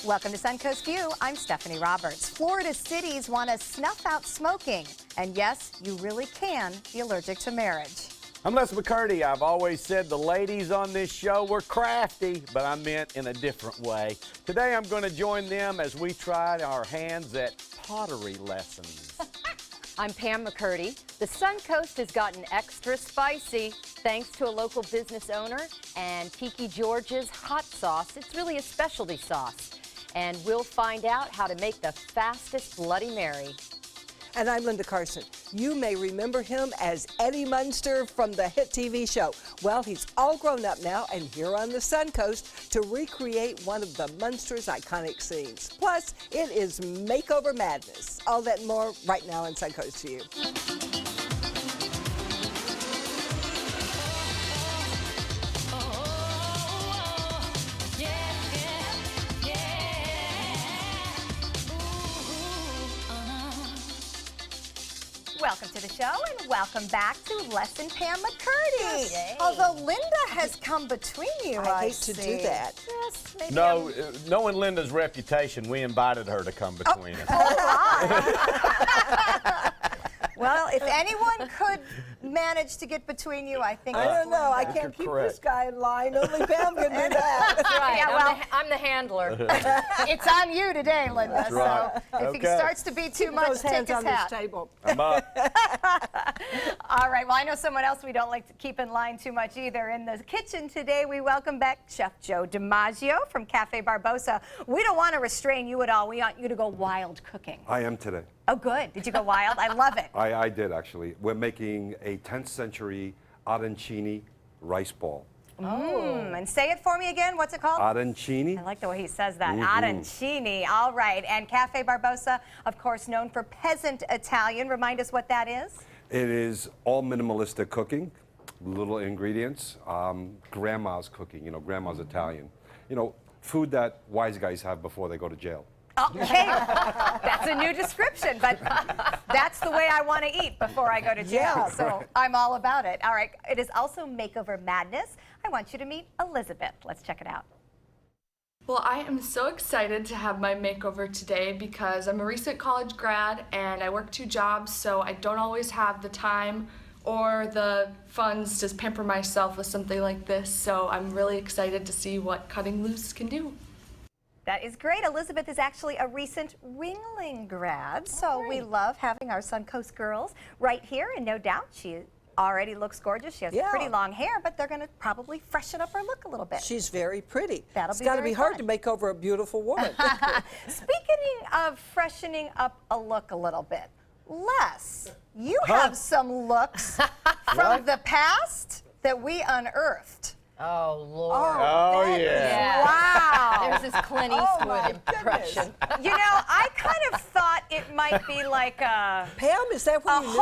Welcome to Suncoast View. I'm Stephanie Roberts. Florida cities want to snuff out smoking. And yes, you really can be allergic to marriage. I'm Les McCurdy. I've always said the ladies on this show were crafty, but I meant in a different way. Today I'm going to join them as we try our hands at pottery lessons. I'm Pam McCurdy. The Suncoast has gotten extra spicy thanks to a local business owner and Tiki George's hot sauce. It's really a specialty sauce. And we'll find out how to make the fastest Bloody Mary. And I'm Linda Carson. You may remember him as Eddie Munster from the hit TV show. Well, he's all grown up now and here on the Suncoast to recreate one of the Munster's iconic scenes. Plus, it is makeover madness. All that and more right now on Suncoast to you. Welcome to the show and welcome back to Les and Pam McCurdy. Yes. Although Linda has come between you, I hate to do that. Yes, maybe No, knowing Linda's reputation, we invited her to come between us. Well, if anyone could manage to get between you, I think I don't know. I can't keep correct. this guy in line. Only Pam can do that. That's right. Yeah, well, I'm the handler. it's on you today, Linda. That's right. So if Okay. it starts to be too much, Those take hands his on hat. this table. I'm up. All right, well, I know someone else we don't like to keep in line too much either. In the kitchen today, we welcome back Chef Joe DiMaggio from Cafe Barbosa. We don't want to restrain you at all. We want you to go wild cooking. I am today. Oh, good. Did you go wild? I love it. I did, actually. We're making a 10th century arancini rice ball. And say it for me again. What's it called? Arancini? I like the way he says that. Arancini. All right. And Cafe Barbosa, of course, known for peasant Italian. Remind us what that is. It is all minimalistic cooking, little ingredients, grandma's cooking, you know, grandma's Italian. You know, food that wise guys have before they go to jail. Okay, that's a new description, but that's the way I want to eat before I go to jail, Yeah. so I'm all about it. All right, it is also Makeover Madness. I want you to meet Elizabeth. Let's check it out. Well, I am so excited to have my makeover today because I'm a recent college grad and I work 2 jobs, so I don't always have the time or the funds to pamper myself with something like this, so I'm really excited to see what cutting loose can do. That is great. Elizabeth is actually a recent Ringling grad, so we love having our Suncoast girls right here, and no doubt she already looks gorgeous. She has pretty long hair, but they're going to probably freshen up her look a little bit. She's very pretty. That'll it's be got to very be hard fun. to make over a beautiful woman. Speaking of freshening up a look a little bit, Les, you have some looks from the past that we unearthed. Oh, Lord. Oh, that is- yeah. Wow. There's this Clint Oh, my Eastwood impression. You know, I kind of thought it might be like a Pam, is that what you knew?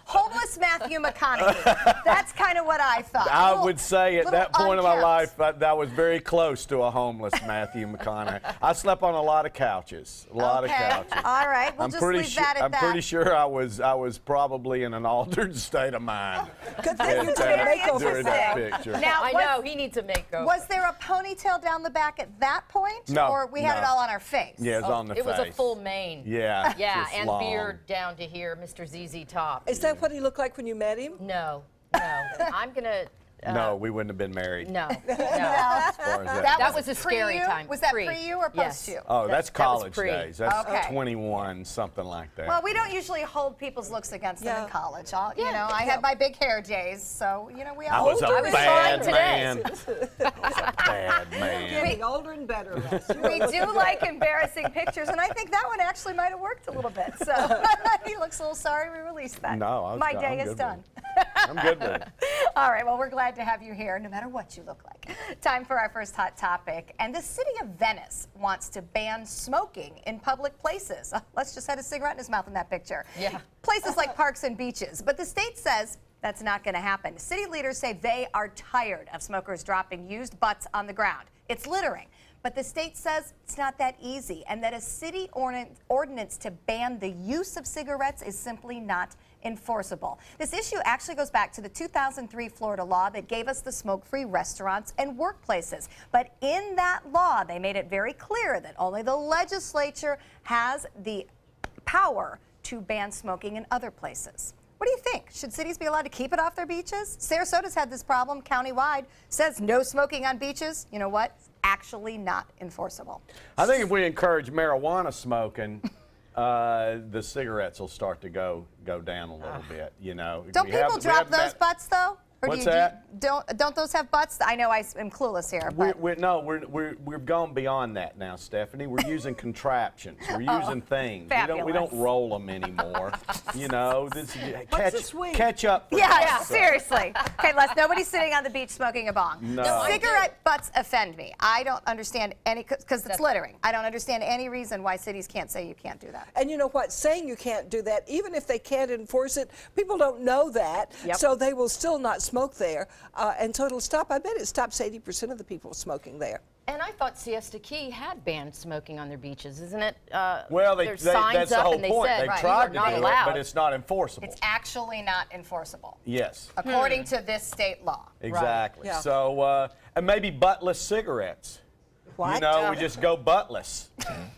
homeless Matthew McConaughey. That's kind of what I thought. I would say at little that point of my unkempt. life, that was very close to a homeless Matthew McConaughey. I slept on a lot of couches, a lot of couches. All right, we'll just leave that at I'm that. pretty sure I was probably in an altered state of mind. Good thing you at, took a very makeover during that now. picture. Now, I know, he needs a makeover. was there a ponytail down the back at that point? No, Or we had no. it all on our face? Yeah, it's on the It was a face. full mane. Yeah. Yeah, just and long. beard down to here, Mr. ZZ Top. Is that what he looked like when you met him? No. I'm going to... No, we wouldn't have been married. No. No. As far as that. That was a scary pre-you? time. Was that Pre. pre you or Yes. post you? Oh, that's that was college pre. days. That's Okay. 21, something like that. Well, we don't usually hold people's looks against them in Yeah. college. You know, I had my big hair days, so you know we I all. was a I was bad fine man. I was a bad man. Getting older and better. Les. We do like embarrassing pictures, and I think that one actually might have worked a little bit. So he looks a little sorry we released that. No, my I'm day good is with done. I'm good with it. All right, well, we're glad to have you here, no matter what you look like. Time for our first hot topic. And the city of Venice wants to ban smoking in public places. Les just had a cigarette in his mouth in that picture. Yeah. Places like parks and beaches. But the state says that's not going to happen. City leaders say they are tired of smokers dropping used butts on the ground. It's littering. But the state says it's not that easy and that a city ordinance to ban the use of cigarettes is simply not enforceable. This issue actually goes back to the 2003 Florida law that gave us the smoke-free restaurants and workplaces. But in that law, they made it very clear that only the legislature has the power to ban smoking in other places. What do you think? Should cities be allowed to keep it off their beaches? Sarasota's had this problem countywide, says no smoking on beaches. You know what? It's actually not enforceable. I think if we encourage marijuana smoking, the cigarettes will start to go down a little bit, you know. Don't people drop those butts, though? Or What's that? Don't those have butts? I know I am clueless here. But. We've gone beyond that now, Stephanie. We're using contraptions. We're using things. Fabulous. We don't roll them anymore. You know, catch up. Yeah, seriously. Okay, Les, nobody's sitting on the beach smoking a bong. No. Cigarette butts offend me. I don't understand any, because it's littering. I don't understand any reason why cities can't say you can't do that. And you know what? Saying you can't do that, even if they can't enforce it, people don't know that, so they will still not smoke there, and so it'll stop. I bet it stops 80% of the people smoking there. And I thought Siesta Key had banned smoking on their beaches, isn't it? Well, there's signs that's the up whole and they point. said, They've tried to not do allowed. it, but it's not enforceable. It's actually not enforceable. Yes. According to this state law. Exactly. Yeah. So, and maybe buttless cigarettes. What? You know, we just go buttless.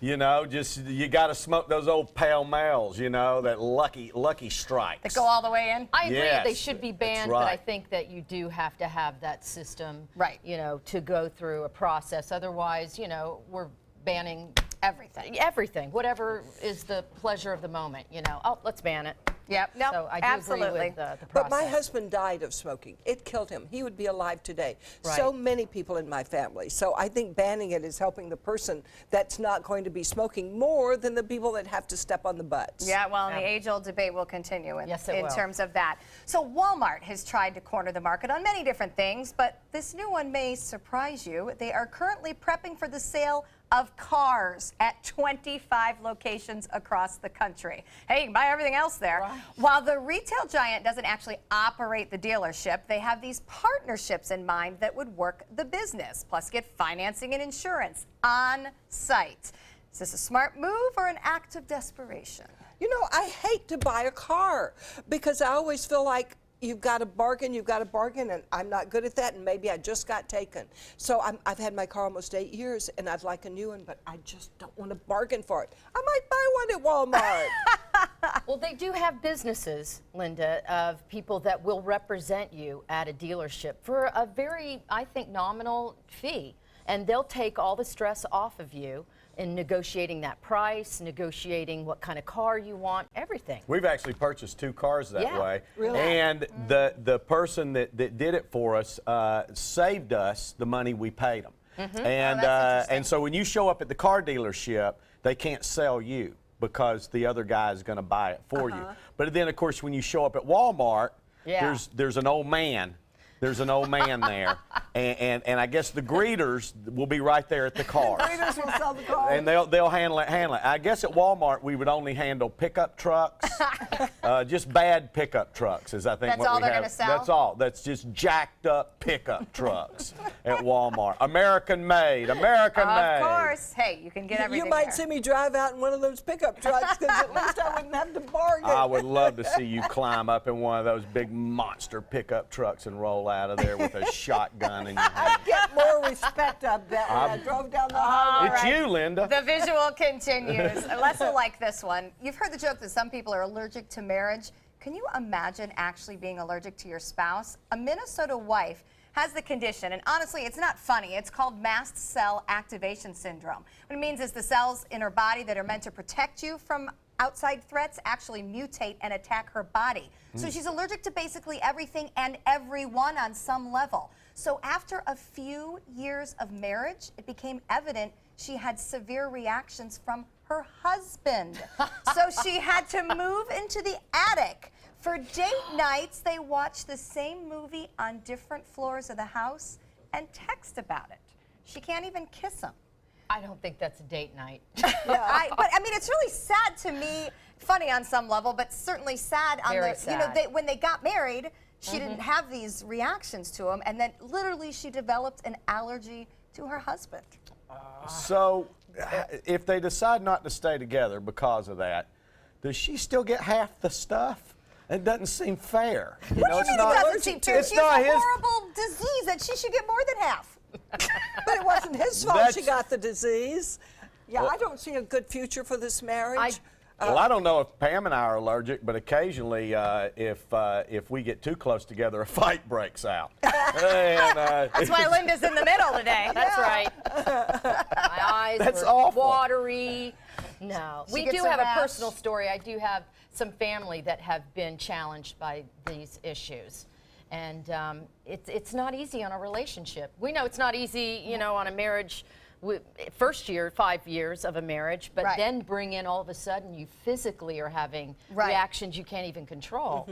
You know, just you got to smoke those old Pale Males. You know, that Lucky Strikes. That go all the way in? I agree Yes, they should be that's banned, but I right. think that you do have to have that system, Right. you know, to go through a process. Otherwise, you know, we're banning everything. whatever is the pleasure of the moment, you know. Oh, let's ban it. Yep. No, So I do absolutely. agree with the process. But my husband died of smoking. It killed him. He would be alive today. Right. So many people in my family. So I think banning it is helping the person that's not going to be smoking more than the people that have to step on the butts. Yeah, well, and the age-old debate will continue in Yes, it will. terms of that. So Walmart has tried to corner the market on many different things, but this new one may surprise you. They are currently prepping for the sale of cars at 25 locations across the country. Hey, you can buy everything else there. Right. While the retail giant doesn't actually operate the dealership, they have these partnerships in mind that would work the business, plus get financing and insurance on site. Is this a smart move or an act of desperation? You know, I hate to buy a car because I always feel like you've got to bargain, and I'm not good at that, and maybe I just got taken. So I've had my car almost 8 years, and I'd like a new one, but I just don't want to bargain for it. I might buy one at Walmart. Well, they do have businesses, Linda, of people that will represent you at a dealership for a very, I think, nominal fee. And they'll take all the stress off of you in negotiating that price, negotiating what kind of car you want, everything. We've actually purchased 2 cars that Yeah. way. Really? And the person that did it for us saved us the money we paid them. And, and so when you show up at the car dealership, they can't sell you because the other guy is going to buy it for you. But then, of course, when you show up at Walmart, there's an old man. There's an old man there, and I guess the greeters will be right there at the car. Greeters will sell the car. And they'll handle it. I guess at Walmart we would only handle pickup trucks, just bad pickup trucks, is I think That's what all we they're have. gonna sell? That's all. That's just jacked up pickup trucks at Walmart. American made. American made. Of course. Hey, you can get everything You might there. see me drive out in one of those pickup trucks because at least I wouldn't have to bargain. I would love to see you climb up in one of those big monster pickup trucks and roll out of there with a shotgun in your hand. I get more respect of that when I drove down the highway. It's you, Linda. The visual continues. Unless you like this one. You've heard the joke that some people are allergic to marriage. Can you imagine actually being allergic to your spouse? A Minnesota wife has the condition, and honestly, it's not funny. It's called mast cell activation syndrome. What it means is the cells in her body that are meant to protect you from outside threats actually mutate and attack her body. So she's allergic to basically everything and everyone on some level. So after a few years of marriage, it became evident she had severe reactions from her husband. So she had to move into the attic. For date nights, they watch the same movie on different floors of the house and text about it. She can't even kiss him. I don't think that's a date night. But I mean, it's really sad to me, funny on some level, but certainly sad on Very the, sad. you know, when they got married, she didn't have these reactions to him, and then literally she developed an allergy to her husband. So, if they decide not to stay together because of that, does she still get half the stuff? It doesn't seem fair. You What know, do it's you mean not. it doesn't seem fair? It's She not has a his. horrible disease that she should get more than half. But it wasn't his fault she That's- got the disease. Yeah, Well- I don't see a good future for this marriage. Well, I don't know if Pam and I are allergic, but occasionally, if we get too close together, a fight breaks out. That's why Linda's in the middle today. That's right. My eyes That's were awful. watery. No. She We gets do a have rash. a personal story. I do have some family that have been challenged by these issues. And it's not easy on a relationship. We know it's not easy, you know, on a marriage, first year, 5 years of a marriage, but Right. then bring in all of a sudden you physically are having Right. reactions you can't even control.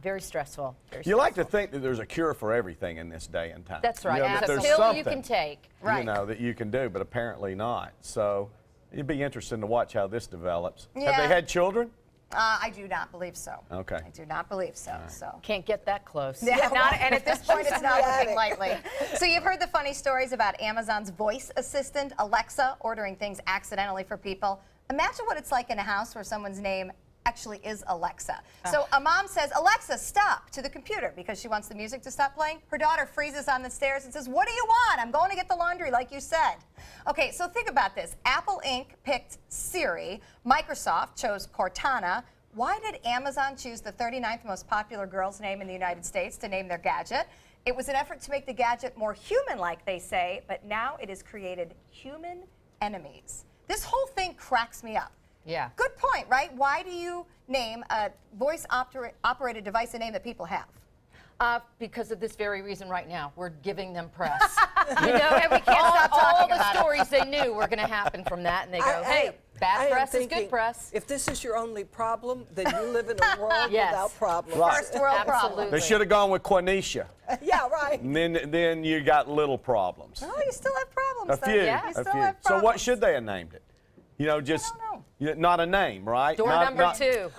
Very stressful. Very You like to stressful. think that there's a cure for everything in this day and time. That's right. You know, that It's a there's pill you something, can take. Right. you know, that you can do, but apparently not. So it'd be interesting to watch how this develops. Have Yeah. they had children? I do not believe so. Okay. I do not believe so. So. Can't get that close. Yeah, and at this point, it's not looking Dramatic. lightly. So you've heard the funny stories about Amazon's voice assistant, Alexa, ordering things accidentally for people. Imagine what it's like in a house where someone's name actually is Alexa. So a mom says, Alexa, stop, to the computer because she wants the music to stop playing. Her daughter freezes on the stairs and says, what do you want? I'm going to get the laundry like you said. Okay, so think about this. Apple Inc. picked Siri. Microsoft chose Cortana. Why did Amazon choose the 39th most popular girl's name in the United States to name their gadget? It was an effort to make the gadget more human-like, they say, but now it has created human enemies. This whole thing cracks me up. Yeah. Good point, right? Why do you name a voice-operated device a name that people have? Because of this very reason right now. We're giving them press. You know, And we can't stop all talking the about it. stories they knew were going to happen from that, and they go, hey, I bad am press is thinking, good press. If this is your only problem, then you live in a world Yes. without problems. Right. First world problem. Absolutely. They should have gone with Quenisha. Yeah, right. And then you got little problems. Oh, you still have problems. A though. few. You A still few. have So what problems. should they have named it? You know, just not a name, right? Door number 2.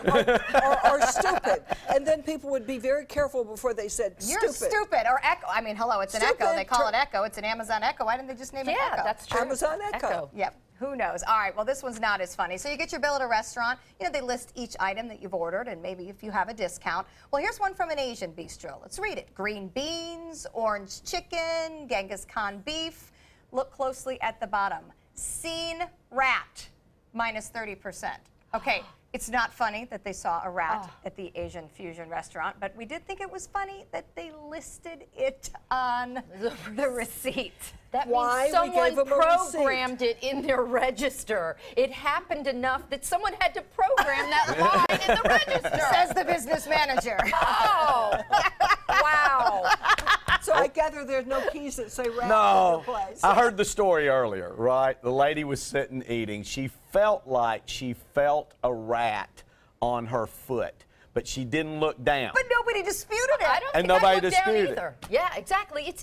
or stupid. And then people would be very careful before they said You're stupid. Or Echo. I mean, hello, it's an Echo. Stupid. They call it Echo. It's an Amazon Echo. Why didn't they just name it Yeah, Echo? that's true. Amazon Echo. Yep. Who knows? All right. Well, this one's not as funny. So you get your bill at a restaurant. You know, they list each item that you've ordered and maybe if you have a discount. Well, here's one from an Asian bistro. Let's read it. Green beans, orange chicken, Genghis Khan beef. Look closely at the bottom. Seen rat, minus 30%. Okay. It's not funny that they saw a rat at the Asian fusion restaurant, but we did think it was funny that they listed it on the receipt. That Why? means We gave someone them a receipt. programmed it in their register. It happened enough that someone had to program that line in the register. Says the business manager. Oh, wow. So I gather there's no keys that say rat No, in your place. I heard the story earlier, right? The lady was sitting eating. She felt like she felt a rat on her foot, but she didn't look down. But nobody disputed it. I don't And think I nobody looked down disputed it. either. Yeah, exactly.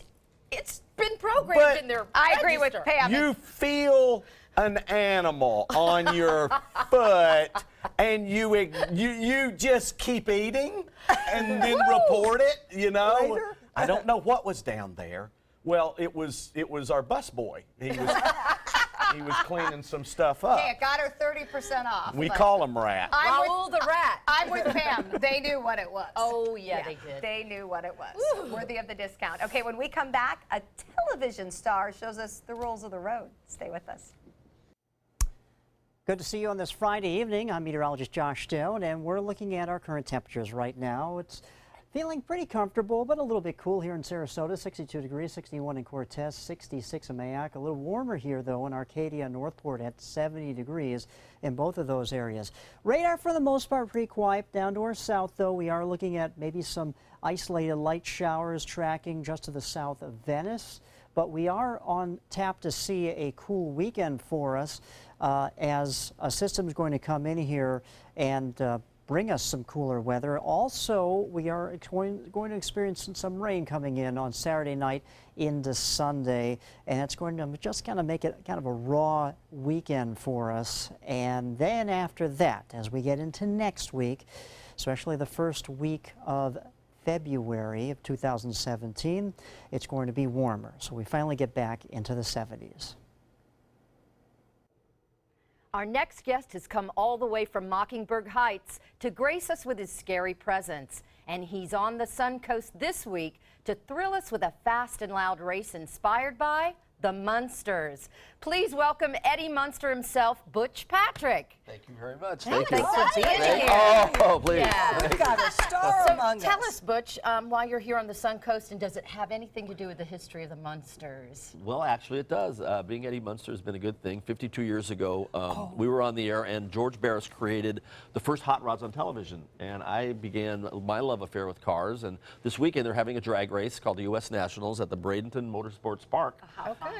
It's been programmed But in their I agree with register. Pam. You feel an animal on your foot, and you just keep eating, and then report it. You know, Later. I don't know what was down there. Well, it was our busboy. He was cleaning some stuff up. Hey, it got her 30% off. We but call him rat. Raoul the rat. I'm with Pam. They knew what it was. Oh, yeah, they did. They knew what it was. Worthy of the discount. Okay, when we come back, a television star shows us the rules of the road. Stay with us. Good to see you on this Friday evening. I'm meteorologist Josh Stone, and we're looking at our current temperatures right now. It's feeling pretty comfortable, but a little bit cool here in Sarasota, 62 degrees, 61 in Cortez, 66 in Mayak. A little warmer here, though, in Arcadia and Northport at 70 degrees in both of those areas. Radar, for the most part, pretty quiet. Down to our south, though, we are looking at maybe some isolated light showers tracking just to the south of Venice. But we are on tap to see a cool weekend for us as a system is going to come in here and bring us some cooler weather. Also, we are going to experience some rain coming in on Saturday night into Sunday, and it's going to just kind of make it kind of a raw weekend for us. And then after that, as we get into next week, especially the first week of February of 2017, it's going to be warmer. So we finally get back into the 70s. Our next guest has come all the way from Mockingbird Heights to grace us with his scary presence. And he's on the Suncoast this week to thrill us with a fast and loud race inspired by the Munsters. Please welcome Eddie Munster himself, Butch Patrick. Thank you very much. Thanks Thank you. for being here. Oh, please. Yeah. We've got a star among Tell us. us, Butch, why you're here on the Suncoast, and does it have anything to do with the history of the Munsters? Well, actually, it does. Being Eddie Munster has been a good thing. 52 years ago, we were on the air, and George Barris created the first hot rods on television. And I began my love affair with cars. And this weekend, they're having a drag race called the U.S. Nationals at the Bradenton Motorsports Park,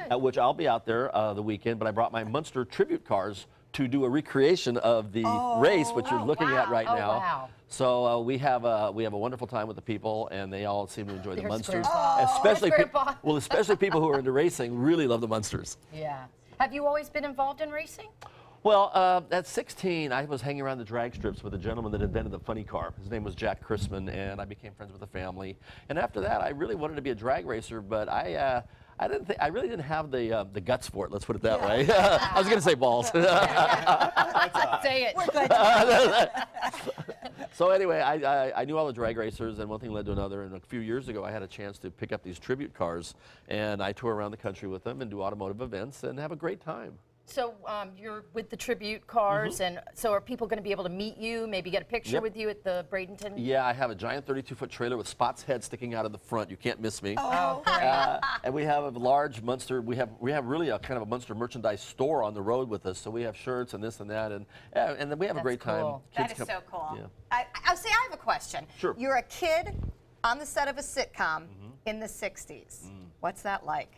at which I'll be out there the weekend. But I brought my Munster tribute cars to do a recreation of the race, which you're looking at right now. Wow. So we have a wonderful time with the people, and they all seem to enjoy the There's Munsters. Grandpa. Especially, There's Grandpa. well, especially people who are into racing really love the Munsters. Yeah. Have you always been involved in racing? Well, at 16, I was hanging around the drag strips with a gentleman that invented the funny car. His name was Jack Chrisman, and I became friends with the family. And after that, I really wanted to be a drag racer, but I really didn't have the guts for it. Let's put it that way. I was going to say balls. Say it. So anyway, I knew all the drag racers, and one thing led to another. And a few years ago, I had a chance to pick up these tribute cars, and I tour around the country with them and do automotive events and have a great time. So you're with the tribute cars, and so are people going to be able to meet you, maybe get a picture Yep. with you at the Bradenton? Yeah, I have a giant 32-foot trailer with Spot's head sticking out of the front. You can't miss me. Oh, And we have a large Munster. We have really a kind of a Munster merchandise store on the road with us. So we have shirts and this and that, and then we have a great time. cool. That Kids is so cool. Yeah. I'll say I have a question. Sure. You're a kid on the set of a sitcom in the 60s. What's that like?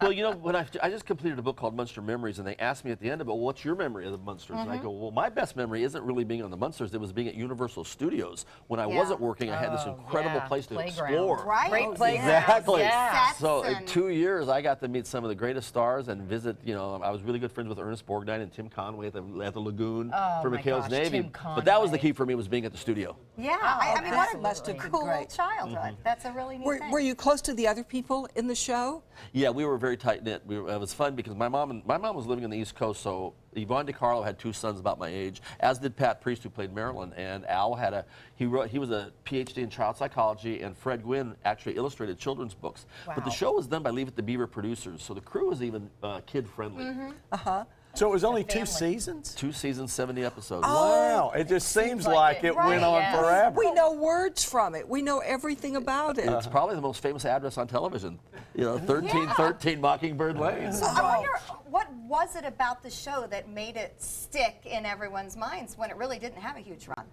Well, you know, when I just completed a book called Munster Memories, and they asked me at the end of it, well, what's your memory of the Munsters? And I go, well, my best memory isn't really being on the Munsters. It was being at Universal Studios. When I wasn't working, I had this incredible place to Playground. explore. Right? Great playground. Exactly. Yeah. Sets So in and- 2 years, I got to meet some of the greatest stars and visit. You know, I was really good friends with Ernest Borgnine and Tim Conway at the Lagoon for my McHale's gosh, Navy. Tim But that was the Conway. key for me, was being at the studio. Yeah, I mean, what a must have been cool great. childhood. That's a really neat thing. Were you close to the other people in the show? Yeah, we were very tight knit. It was fun because my mom was living on the East Coast, so Yvonne DiCarlo had two sons about my age, as did Pat Priest, who played Marilyn, and Al had he was a PhD in child psychology, and Fred Gwynn actually illustrated children's books. But the show was done by Leave It to Beaver producers, so the crew was even kid friendly. So it was only 2 seasons? 2 seasons, 70 episodes. Wow, it just seems like like it. it went Right, on yeah. forever. We know words from it. We know everything about it. It's probably the most famous address on television. You know, 1313 Mockingbird Lane. So I wonder, what was it about the show that made it stick in everyone's minds when it really didn't have a huge run?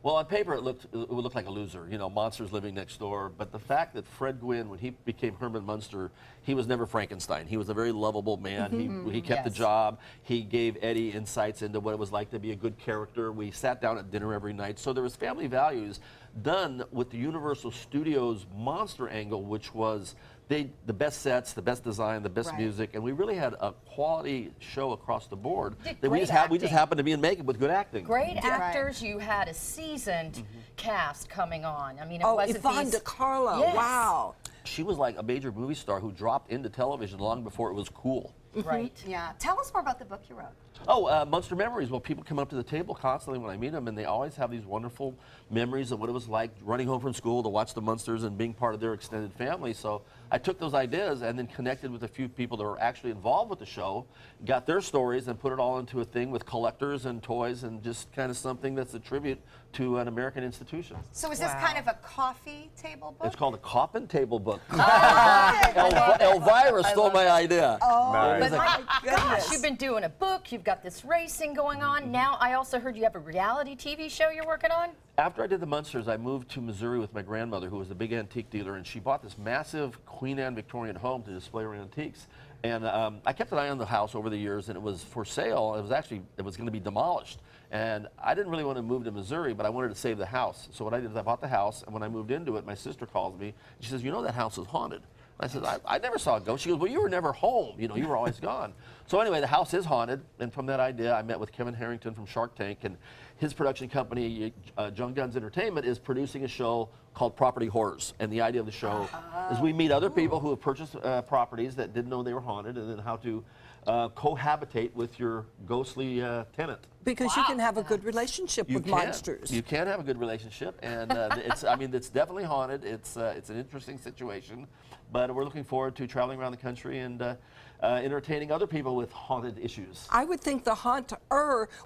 Well, on paper, it would look like a loser, you know, monsters living next door. But the fact that Fred Gwynn, when he became Herman Munster, he was never Frankenstein. He was a very lovable man. He kept the job. He gave Eddie insights into what it was like to be a good character. We sat down at dinner every night. So there was family values done with the Universal Studios monster angle, which was the best sets, the best design, the best music, and we really had a quality show across the board. That we just happened to be in makeup with good acting. Great actors. You had a seasoned cast coming on. I mean, it wasn't Yvonne these... DiCarlo. Yes. Wow. She was like a major movie star who dropped into television long before it was cool. Right. Yeah. Tell us more about the book you wrote. Oh, Munster Memories. Well, people come up to the table constantly when I meet them, and they always have these wonderful memories of what it was like running home from school to watch the Munsters and being part of their extended family. So I took those ideas and then connected with a few people that were actually involved with the show, got their stories, and put it all into a thing with collectors and toys and just kind of something that's a tribute to an American institution. So is this kind of a coffee table book? It's called a coffin table book. Oh, Elvira stole my idea. Nice. But my gosh, goodness. you've been doing a book, you've got this racing going on. Now I also heard you have a reality TV show you're working on. After I did the Munsters, I moved to Missouri with my grandmother, who was a big antique dealer, and she bought this massive Queen Anne Victorian home to display her antiques. And I kept an eye on the house over the years, and it was for sale. It was going to be demolished. And I didn't really want to move to Missouri, but I wanted to save the house. So what I did is I bought the house, and when I moved into it, my sister calls me, and she says, you know that house is haunted. I said, I never saw it go. She goes, well, you were never home. You know, you were always gone. So anyway, the house is haunted. And from that idea, I met with Kevin Harrington from Shark Tank. And his production company, John Gunn's Entertainment, is producing a show called Property Horrors. And the idea of the show is we meet other people who have purchased properties that didn't know they were haunted, and then how to cohabitate with your ghostly tenant. Because you can have a good relationship with monsters. You can have a good relationship, and I mean, it's definitely haunted. It's an interesting situation, but we're looking forward to traveling around the country and entertaining other people with haunted issues. I would think the haunter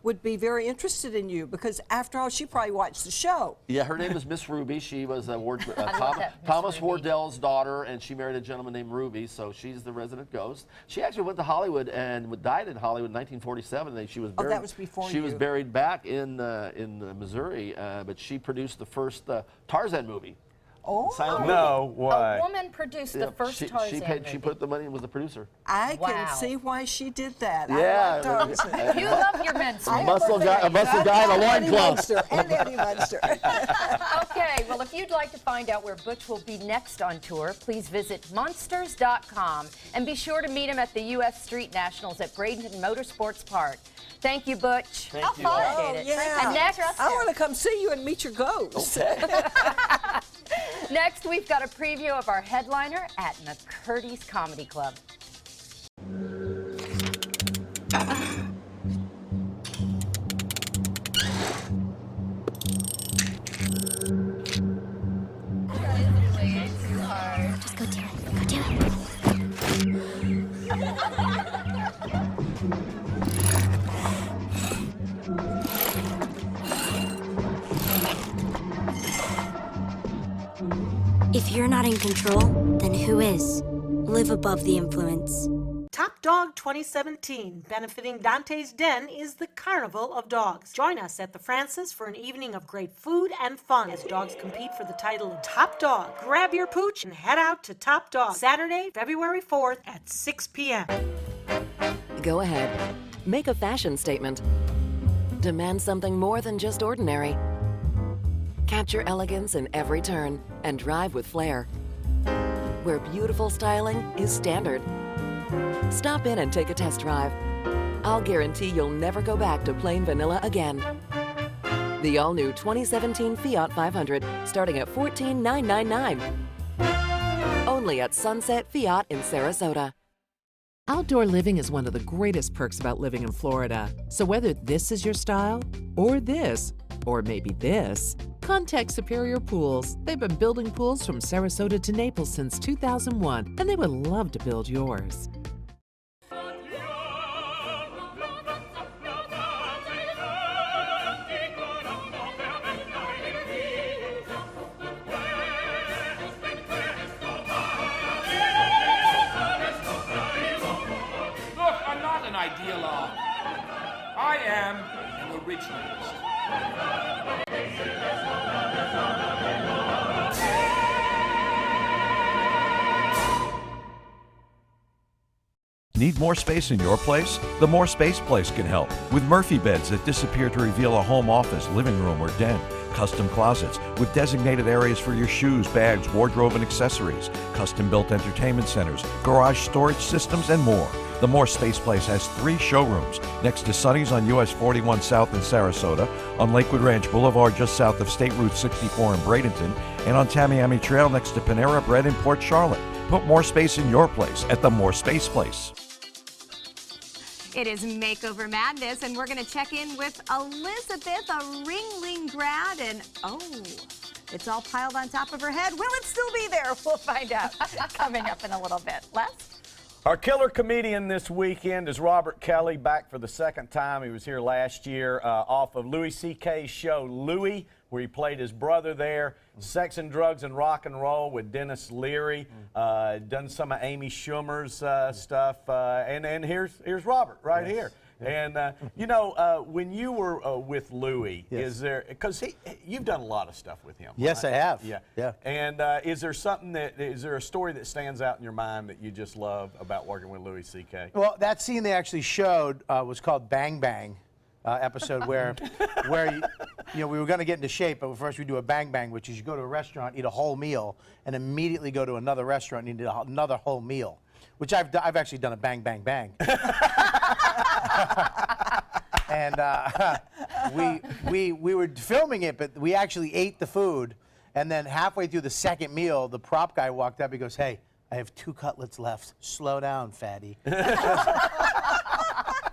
would be very interested in you because, after all, she probably watched the show. Yeah, her name is Miss Ruby. She was Thomas Ruby. Wardell's daughter, and she married a gentleman named Ruby, so she's the resident ghost. She actually went to Hollywood and died in Hollywood in 1947. And she was buried, that was before She you. was buried back in Missouri, but she produced the first Tarzan movie. Oh, No way. A woman produced the first Tarzan movie. She put the money and was the producer. I Wow. can see why she did that. Yeah. I like Tarzan. You love your men, A muscle guy in a loincloth. And Eddie Munster. Okay, well, if you'd like to find out where Butch will be next on tour, please visit monsters.com and be sure to meet him at the U.S. Street Nationals at Bradenton Motorsports Park. Thank you, Butch. Thank you. Appreciate it. Yeah. And next, I want to come see you and meet your ghost. next, we've got a preview of our headliner at McCurdy's Comedy Club. Just go do it. Go do it. If you're not in control, then who is? Live above the influence. Top Dog 2017, benefiting Dante's Den, is the Carnival of Dogs. Join us at the Francis for an evening of great food and fun as dogs compete for the title of Top Dog. Grab your pooch and head out to Top Dog, Saturday, February 4th at 6 p.m. Go ahead. Make a fashion statement. Demand something more than just ordinary. Capture elegance in every turn and drive with flair. Where beautiful styling is standard. Stop in and take a test drive. I'll guarantee you'll never go back to plain vanilla again. The all-new 2017 Fiat 500 starting at $14,999. Only at Sunset Fiat in Sarasota. Outdoor living is one of the greatest perks about living in Florida. So whether this is your style, or this, or maybe this, contact Superior Pools. They've been building pools from Sarasota to Naples since 2001, and they would love to build yours. Ideologue. I am an originalist. Need more space in your place? The More Space Place can help with Murphy beds that disappear to reveal a home office, living room, or den. Custom closets with designated areas for your shoes, bags, wardrobe, and accessories. Custom-built entertainment centers, garage storage systems, and more. The More Space Place has 3 showrooms next to Sonny's on US 41 South in Sarasota, on Lakewood Ranch Boulevard just south of State Route 64 in Bradenton, and on Tamiami Trail next to Panera Bread in Port Charlotte. Put more space in your place at the More Space Place. It is Makeover Madness, and we're going to check in with Elizabeth, a Ringling grad, and it's all piled on top of her head. Will it still be there? We'll find out coming up in a little bit. Les? Our killer comedian this weekend is Robert Kelly, back for the second time. He was here last year off of Louis C.K.'s show, Louis, where he played his brother there. Sex and Drugs and Rock and Roll with Dennis Leary. Done some of Amy Schumer's stuff. And here's Robert right here. And, you know, when you were with Louis, is there, because you've done a lot of stuff with him. Yes, right? I have. Yeah. And is there a story that stands out in your mind that you just love about working with Louis C.K.? Well, that scene they actually showed was called Bang Bang episode where you know, we were going to get into shape, but first we do a bang bang, which is you go to a restaurant, eat a whole meal, and immediately go to another restaurant and eat another whole meal, which I've actually done a bang bang bang. And we were filming it, but we actually ate the food, and then halfway through the second meal, the prop guy walked up. He goes, "Hey, I have 2 cutlets left. Slow down, fatty."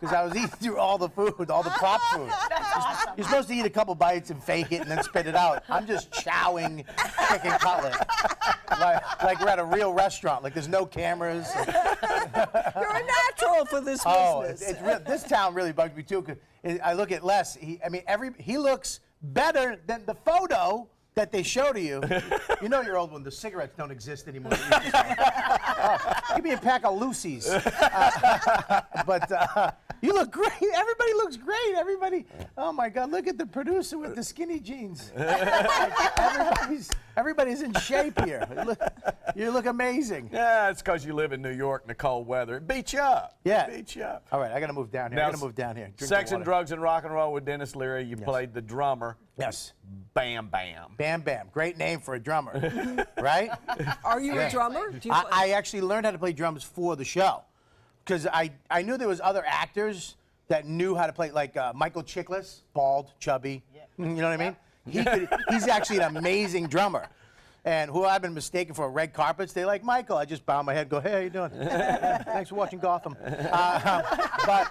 because I was eating through all the food, all the prop food. You're supposed to eat a couple bites and fake it and then spit it out. I'm just chowing chicken cutlet. Like we're at a real restaurant, like there's no cameras. You're a natural for this business. It's real. This town really bugs me too, because I look at Les, he looks better than the photo that they show to you. You know you're old when the cigarettes don't exist anymore. Give me a pack of Lucy's. But you look great. Everybody looks great. Everybody, oh my God, look at the producer with the skinny jeans. Everybody's in shape here. You look amazing. Yeah, it's because you live in New York in the cold weather. It beats you up. Yeah. It beats you up. All right, I got to move down here. Drink Sex the and water. Drugs and Rock and Roll with Dennis Leary. You played the drummer. Yes. Bam Bam. Bam Bam. Great name for a drummer, right? Are you a drummer? Do you I actually learned how to play drums for the show, because I knew there was other actors that knew how to play, like Michael Chiklis, bald, chubby. You know what I mean? He's actually an amazing drummer. And who I've been mistaken for red carpets, they like Michael. I just bow my head and go, hey, how you doing? Thanks for watching Gotham. But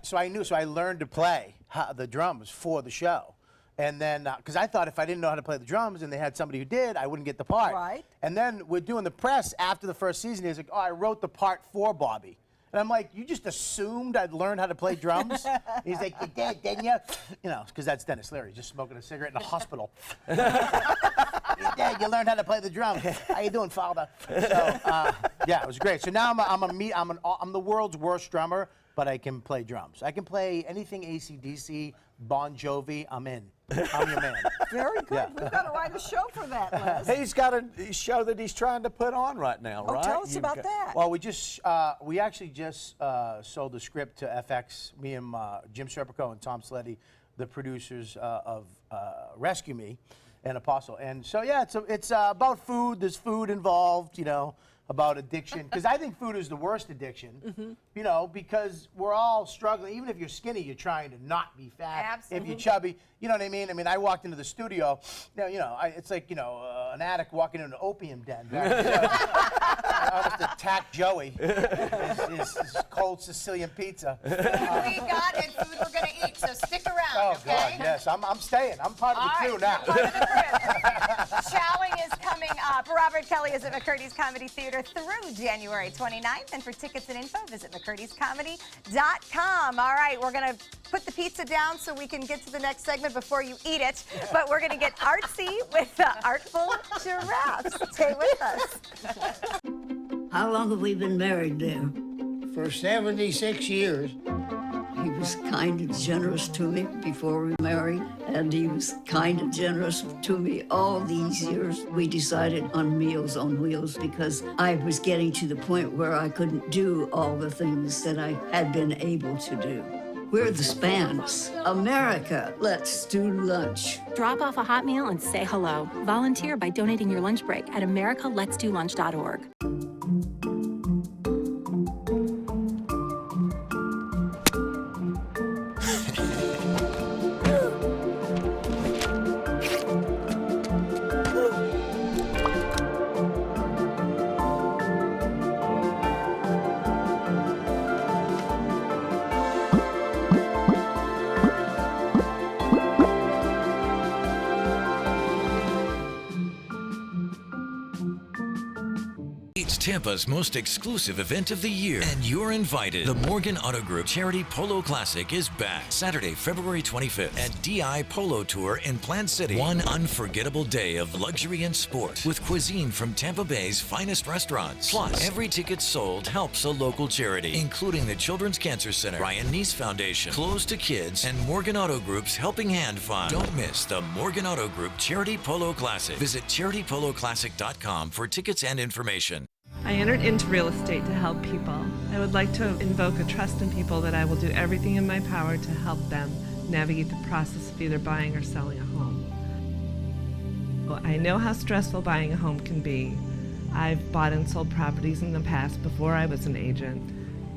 so I learned to play the drums for the show. And then, because I thought if I didn't know how to play the drums and they had somebody who did, I wouldn't get the part. Right. And then we're doing the press after the first season. He's like, oh, I wrote the part for Bobby. And I'm like, you just assumed I'd learn how to play drums? He's like, you did, didn't you? You know, because that's Dennis Leary, just smoking a cigarette in a hospital. You did, you learned how to play the drums. How you doing, Father? So, yeah, it was great. So now I'm the world's worst drummer, but I can play drums. I can play anything AC/DC, Bon Jovi, I'm in. I'm your man. Very good. Yeah. We've got to write a show for that, Les. He's got a show that he's trying to put on right now, Oh, right? tell us about that. Well, we actually just sold the script to FX. Me and Jim Serpico and Tom Sleddy, the producers of Rescue Me and Apostle. And so, yeah, it's about food. There's food involved, you know, about addiction. Because I think food is the worst addiction, you know, because we're all struggling. Even if you're skinny, you're trying to not be fat. Absolutely. If you're chubby, you know what I mean? I mean, I walked into the studio, it's like, an addict walking into an opium den. I almost attacked Joey, his cold Sicilian pizza. We got it, food we're going to eat, so stick around, Oh, okay? God, yes. I'm staying. I'm part of the crew now. Showing is coming up. Robert Kelly is at McCurdy's Comedy Theater through January 29th. And for tickets and info, visit McCurdy'sComedy.com. All right, we're going to put the pizza down so we can get to the next segment before you eat it. But we're going to get artsy with the Artful Giraffes. Stay with us. How long have we been married, dear? For 76 years. He was kind and generous to me before we married, and he was kind and generous to me all these years. We decided on Meals on Wheels because I was getting to the point where I couldn't do all the things that I had been able to do. We're the Spans. America, let's do lunch. Drop off a hot meal and say hello. Volunteer by donating your lunch break at americaletsdolunch.org. It's Tampa's most exclusive event of the year, and you're invited. The Morgan Auto Group Charity Polo Classic is back Saturday, February 25th at DI Polo Tour in Plant City. One unforgettable day of luxury and sport with cuisine from Tampa Bay's finest restaurants. Plus, every ticket sold helps a local charity, including the Children's Cancer Center, Brian Neese Foundation, Close to Kids, and Morgan Auto Group's Helping Hand Fund. Don't miss the Morgan Auto Group Charity Polo Classic. Visit charitypoloclassic.com for tickets and information. I entered into real estate to help people. I would like to invoke a trust in people that I will do everything in my power to help them navigate the process of either buying or selling a home. Well, I know how stressful buying a home can be. I've bought and sold properties in the past before I was an agent.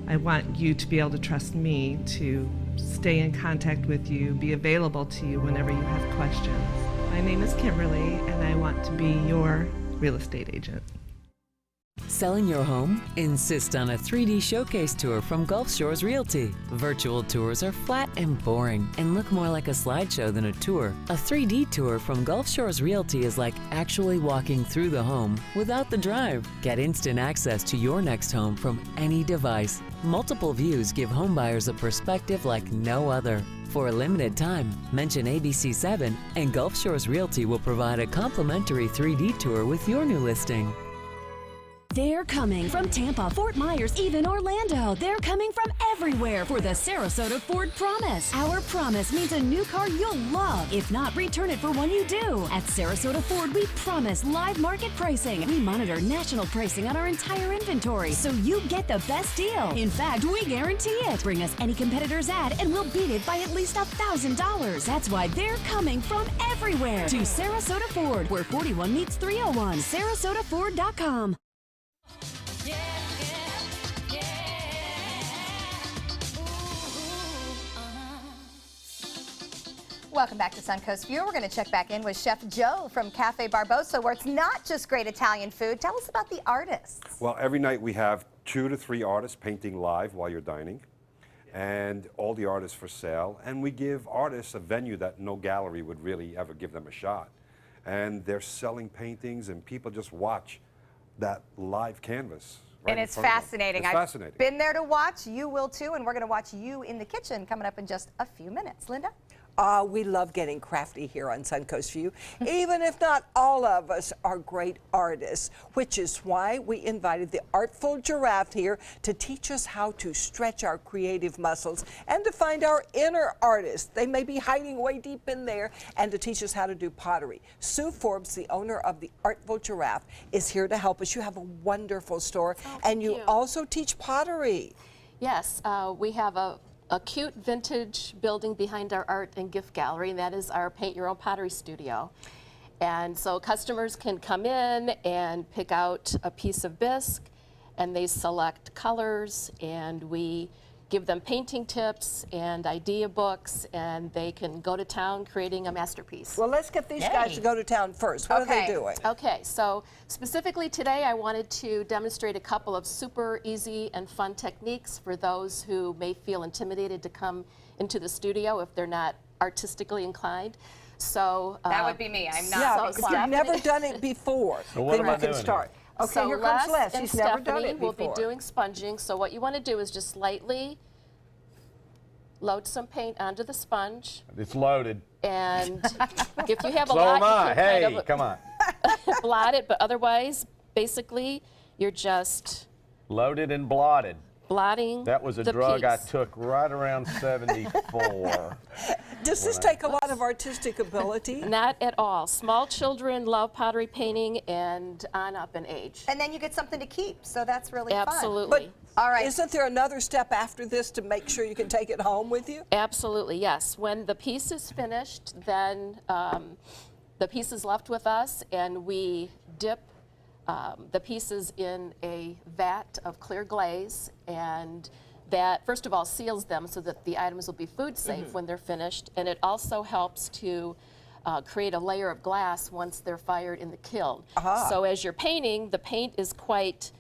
I want you to be able to trust me to stay in contact with you, be available to you whenever you have questions. My name is Kimberly, and I want to be your real estate agent. Selling your home? Insist on a 3D showcase tour from Gulf Shores Realty. Virtual tours are flat and boring and look more like a slideshow than a tour. A 3D tour from Gulf Shores Realty is like actually walking through the home without the drive. Get instant access to your next home from any device. Multiple views give homebuyers a perspective like no other. For a limited time, mention ABC7 and Gulf Shores Realty will provide a complimentary 3D tour with your new listing. They're coming from Tampa, Fort Myers, even Orlando. They're coming from everywhere for the Sarasota Ford Promise. Our promise means a new car you'll love. If not, return it for one you do. At Sarasota Ford, we promise live market pricing. We monitor national pricing on our entire inventory, so you get the best deal. In fact, we guarantee it. Bring us any competitor's ad, and we'll beat it by at least $1,000. That's why they're coming from everywhere to Sarasota Ford, where 41 meets 301. SarasotaFord.com. Welcome back to Suncoast View. We're going to check back in with Chef Joe from Cafe Barbosa, where it's not just great Italian food. Tell us about the artists. Well, every night we have 2 to 3 artists painting live while you're dining, and all the artists for sale. And we give artists a venue that no gallery would really ever give them a shot. And they're selling paintings, and people just watch that live canvas. Right, and it's fascinating. It's fascinating. I've been there to watch. You will too, and we're going to watch you in the kitchen coming up in just a few minutes. Linda? We love getting crafty here on Suncoast View, even if not all of us are great artists, which is why we invited the Artful Giraffe here to teach us how to stretch our creative muscles and to find our inner artists. They may be hiding way deep in there, and to teach us how to do pottery. Sue Forbes, the owner of the Artful Giraffe, is here to help us. You have a wonderful store, and you also teach pottery. Yes, we have a cute vintage building behind our art and gift gallery, and that is our Paint Your Own Pottery Studio. And so customers can come in and pick out a piece of bisque, and they select colors, and we give them painting tips and idea books, and they can go to town creating a masterpiece. Well, let's get these guys to go to town first. What are they doing? Okay, so specifically today I wanted to demonstrate a couple of super easy and fun techniques for those who may feel intimidated to come into the studio if they're not artistically inclined. So that would be me. I'm not. Yeah, if you've never done it before, then you can start. Okay, so here comes Les. and She's never done Stephanie it before. will be doing sponging. So what you want to do is just lightly load some paint onto the sponge. It's loaded. And if you have a So lot, am I. you can Hey, kind of come on. blot it. But otherwise, basically, you're just Loaded and blotted. blotting. That was a the drug I piece. took right around 74. Does this take a lot of artistic ability? Not at all. Small children love pottery painting and on up in age. And then you get something to keep, so that's really Absolutely. fun. All right. Isn't there another step after this to make sure you can take it home with you? Absolutely, yes. When the piece is finished, then the piece is left with us, and we dip the pieces in a vat of clear glaze, and that first of all seals them so that the items will be food safe when they're finished, and it also helps to create a layer of glass once they're fired in the kiln. So as you're painting, the paint is quite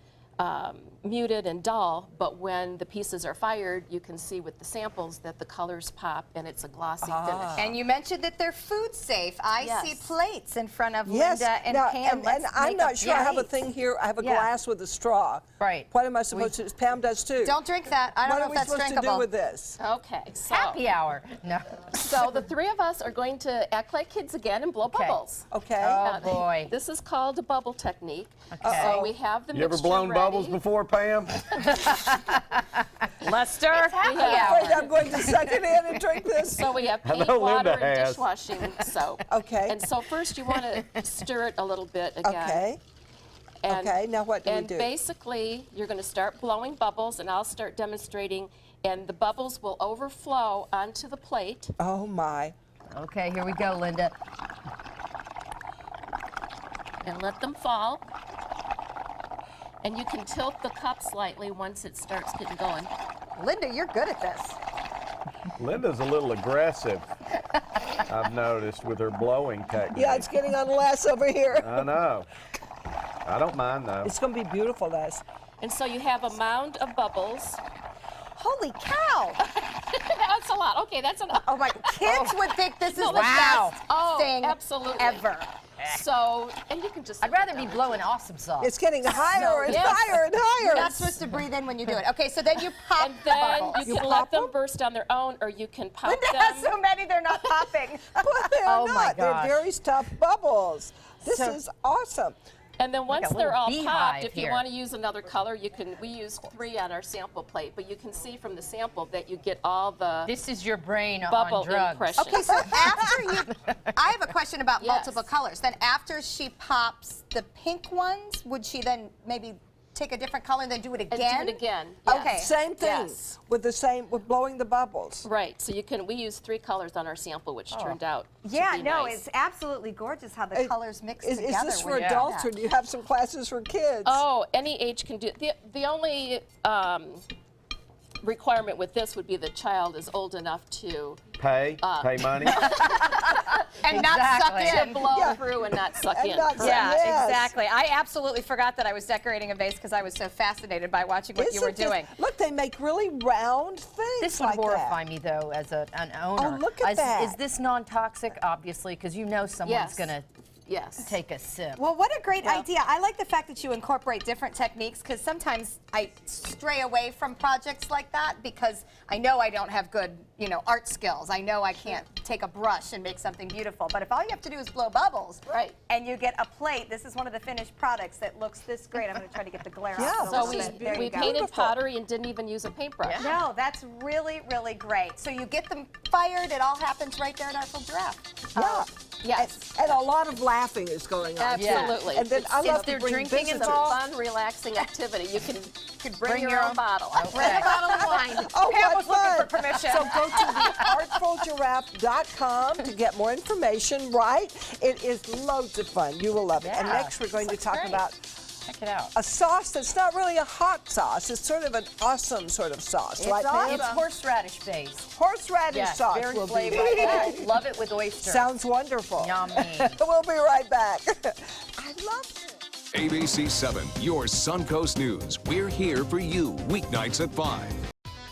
muted and dull, but when the pieces are fired, you can see with the samples that the colors pop and it's a glossy finish. And you mentioned that they're food safe. I see plates in front of Yes. Linda and Now, Pam. and I'm not sure. I have a thing here. I have a glass with a straw. Right. What am I supposed to do? Pam does too. Don't drink that. I don't know if that's What are we supposed drinkable. to do with this? Okay, so Happy hour. No. So the three of us are going to act like kids again and blow bubbles. Okay. Oh boy. This is called a bubble technique. Okay. So we have the You ever mixture blown ready. bubbles before, Pam? Lester. We I'm have, afraid I'm going to suck it in and drink this. so we have I paint, know water, Linda and has. dishwashing soap. Okay. And so first you want to stir it a little bit again. Okay. And, Okay, now what do we and do? basically, you're going to start blowing bubbles, and I'll start demonstrating, and the bubbles will overflow onto the plate. Oh my. Okay, here we go, Linda. And let them fall. And you can tilt the cup slightly once it starts getting going. Linda, you're good at this. Linda's a little aggressive, I've noticed, with her blowing technique. Yeah, it's getting on Les over here. I know. I don't mind, though. It's going to be beautiful, Les. And so you have a mound of bubbles. Holy cow! That's a lot. Okay, that's enough. Oh my, kids would think this is the Wow. best thing absolutely. ever. So, and you can just. I'd rather be blowing awesome sauce. It's getting higher and higher and higher. You're not supposed to breathe in when you do it. Okay, so then you pop And then the bubbles. you can let them burst on their own, or you can pop Linda them. has so many, they're not popping. But they're Oh, my not. They're gosh. very tough bubbles. This So- is awesome. And then once a they're little all beehive popped, if you here. want to use another color, you can. We used 3 on our sample plate, but you can see from the sample that you get all the This is your brain bubble on drugs. impression. Okay, so after you, I have a question about Yes. multiple colors. Then after she pops the pink ones, would she then maybe take a different color and then do it And again? do it again. Okay. Yes. Same thing Yes. with blowing the bubbles. Right. So you can. We used 3 colors on our sample, which turned out. Yeah, to be no, nice. it's absolutely gorgeous how the colors mix together. Is this for when you do adults, that. or do you have some classes for kids? Oh, any age can do it. The only requirement with this would be the child is old enough to Pay money. And not suck to in. blow through and not suck in. Yeah, Yes. exactly. I absolutely forgot that I was decorating a vase because I was so fascinated by watching what you were Isn't this- doing. Look, they make really round things This would like horrify that. me, though, as an owner. Oh, look at is, that. Is this non-toxic? Obviously, because you know someone's Yes. going to Yes. take a sip. Well, what a great idea. I like the fact that you incorporate different techniques because sometimes I stray away from projects like that because I know I don't have good, art skills. I know I can't take a brush and make something beautiful. But if all you have to do is blow bubbles, Right. and you get a plate, this is one of the finished products that looks this great. I'm going to try to get the glare Yeah, off. a So little bit. There we you go. painted Beautiful. pottery and didn't even use a paintbrush. No, that's really, really great. So you get them fired. It all happens right there at Artful Giraffe. Yeah. Yes. And a lot of laughing is going on. Absolutely. And then I It's- love if to they're bring drinking, it's a visitors. fun, relaxing activity. You can bring your your own own- bottle. Bring a bottle of wine. Oh, Pam what was looking fun. for permission. So go to theartfulgiraffe.com to get more information, right? It is loads of fun. You will love it. And Yeah. next we're going to talk great. about Check it out. a sauce that's not really a hot sauce. It's sort of an awesome sort of sauce, right, Pam? It's horseradish based. Horseradish Yes, sauce very will be. flavorful. Love it with oysters. Sounds wonderful. Yummy. We'll be right back. I love it. ABC 7, your Suncoast News. We're here for you weeknights at 5.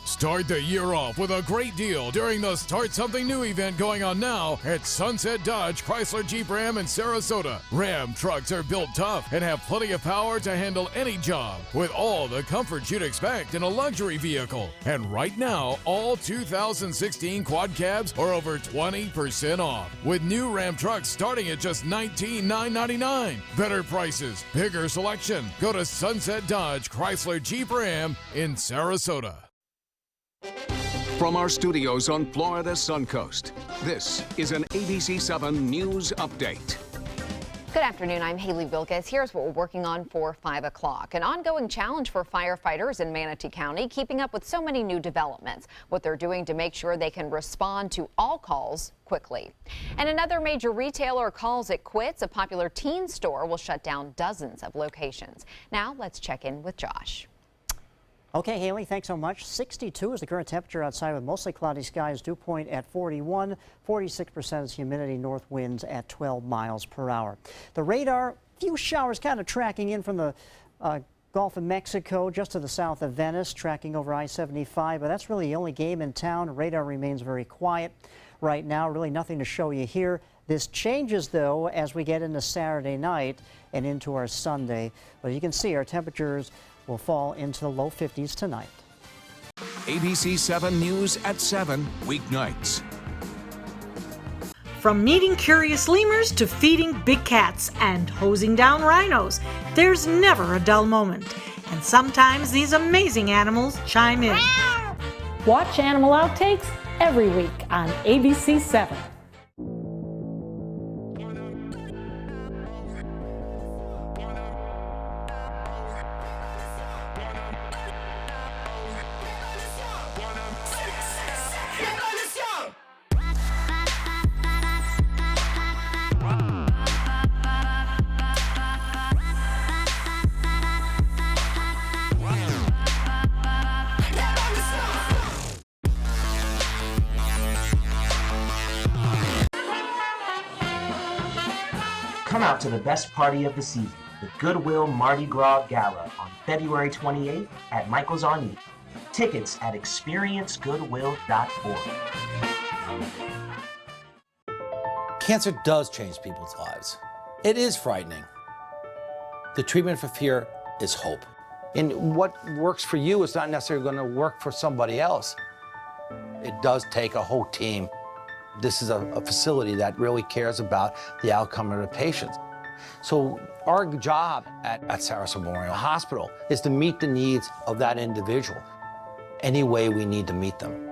Start the year off with a great deal during the Start Something New event going on now at Sunset Dodge Chrysler Jeep Ram in Sarasota. Ram trucks are built tough and have plenty of power to handle any job with all the comfort you'd expect in a luxury vehicle. And right now, all 2016 quad cabs are over 20% off with new Ram trucks starting at just $19,999. Better prices, bigger selection. Go to Sunset Dodge Chrysler Jeep Ram in Sarasota. From our studios on Florida's Suncoast, this is an ABC 7 News Update. Good afternoon, I'm Haley Vilkes. Here's what we're working on for 5 o'clock. An ongoing challenge for firefighters in Manatee County, keeping up with so many new developments. What they're doing to make sure they can respond to all calls quickly. And another major retailer calls it quits. A popular teen store will shut down dozens of locations. Now let's check in with Josh. Okay, Haley, thanks so much. 62 is the current temperature outside with mostly cloudy skies, dew point at 41, 46% is humidity, north winds at 12 miles per hour. The radar, few showers kind of tracking in from the Gulf of Mexico, just to the south of Venice, tracking over I-75, but that's really the only game in town. Radar remains very quiet right now, really nothing to show you here. This changes, though, as we get into Saturday night and into our Sunday. But you can see our temperatures will fall into the low 50s tonight. ABC 7 News at 7, weeknights. From meeting curious lemurs to feeding big cats and hosing down rhinos, there's never a dull moment. And sometimes these amazing animals chime in. Watch Animal Outtakes every week on ABC 7. Come out to the best party of the season, the Goodwill Mardi Gras Gala on February 28th at Michael's on E. Tickets at experiencegoodwill.org. Cancer does change people's lives. It is frightening. The treatment for fear is hope. And what works for you is not necessarily going to work for somebody else. It does take a whole team. This is a facility that really cares about the outcome of the patients. So our job at Sarasota Memorial Hospital is to meet the needs of that individual any way we need to meet them.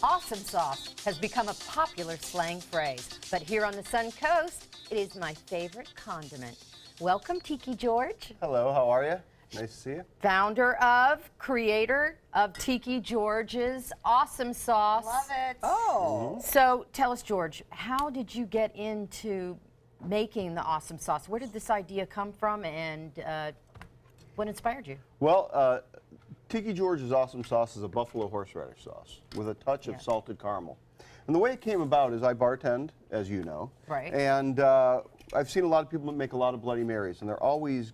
Awesome sauce has become a popular slang phrase, but here on the Suncoast, it is my favorite condiment. Welcome, Tiki George. Hello, how are you? Nice to see you. Creator of Tiki George's awesome sauce. Love it. Oh. So tell us, George, how did you get into making the awesome sauce? Where did this idea come from, and what inspired you? Well, Tiki George's awesome sauce is a buffalo horseradish sauce with a touch of salted caramel. And the way it came about is I bartend, as you know. Right. And I've seen a lot of people make a lot of Bloody Marys, and they're always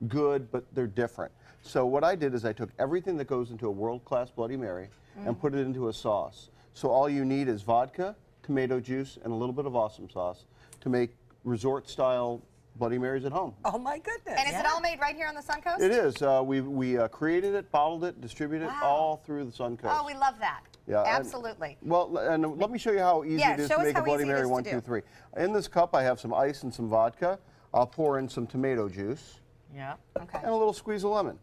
good, but they're different. So what I did is I took everything that goes into a world-class Bloody Mary and put it into a sauce. So all you need is vodka, tomato juice, and a little bit of awesome sauce to make resort-style Bloody Marys at home. Oh my goodness. And is it all made right here on the Suncoast? It is. We created it, bottled it, distributed it all through the Suncoast. Oh, we love that. Yeah, absolutely. And let me show you how easy it is to make a Bloody Mary 1, 2, 3. In this cup, I have some ice and some vodka. I'll pour in some tomato juice. Yeah. Okay. And a little squeeze of lemon.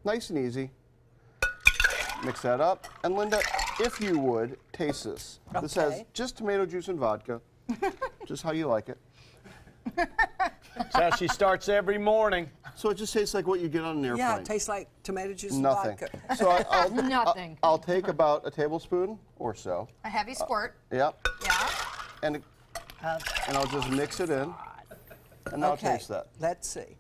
Nice and easy. Mix that up. And Linda, if you would, taste this. Okay. This has just tomato juice and vodka. Just how you like it. That's how she starts every morning. So it just tastes like what you get on an airplane. Yeah, it tastes like tomato juice and Nothing. vodka. So Nothing. I'll take about a tablespoon or so. A heavy squirt. Yep. Yeah. And I'll just mix it in. And now taste that. Let's see.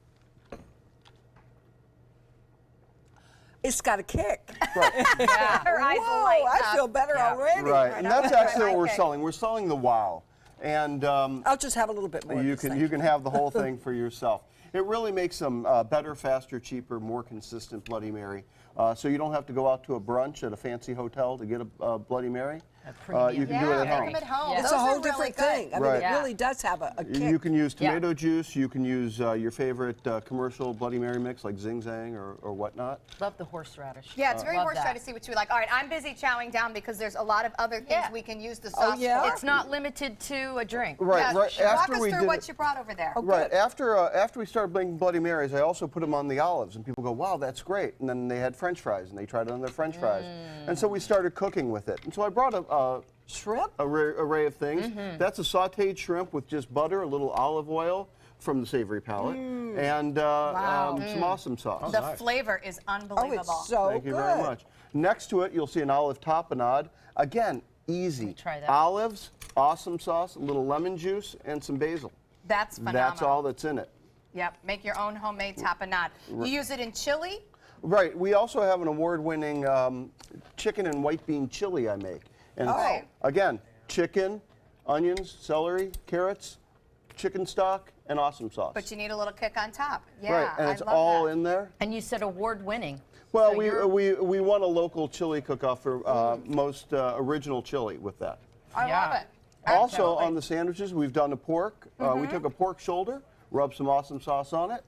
It's got a kick. Right. Yeah. Her eyes light I up. feel better already. Right. And that's actually what we're selling. We're selling the wow. And I'll just have a little bit more. You can have the whole thing for yourself. It really makes them better, faster, cheaper, more consistent Bloody Mary. So you don't have to go out to a brunch at a fancy hotel to get a Bloody Mary. You can do it at home. Make them at home. It's a whole different thing. I mean, it really does have a kick. You can use tomato juice. You can use your favorite commercial Bloody Mary mix like Zing Zang or whatnot. Love the horseradish. Yeah, it's very horseradish what you like. All right, I'm busy chowing down because there's a lot of other things we can use the sauce for. It's not limited to a drink. Right, right. Walk us through what you brought over there. Right, after we started making Bloody Marys, I also put them on the olives, and people go, wow, that's great. And then they had French fries, and they tried it on their French fries. And so we started cooking with it. And so I brought a shrimp array of things. That's a sautéed shrimp with just butter, a little olive oil from the Savory Palette, and some awesome sauce. The flavor is unbelievable. Oh, it's so Thank you very much. Next to it, you'll see an olive tapenade. Again, easy. Try that. Olives, awesome sauce, a little lemon juice, and some basil. That's phenomenal. That's all that's in it. Yep, make your own homemade tapenade. You use it in chili? Right. We also have an award-winning chicken and white bean chili I make. And again, chicken, onions, celery, carrots, chicken stock, and awesome sauce. But you need a little kick on top. Yeah, right, and it's all in there. And you said award-winning. Well, so we won a local chili cook-off for most original chili with that. I love it. Also on the sandwiches, we've done a pork. We took a pork shoulder, rubbed some awesome sauce on it,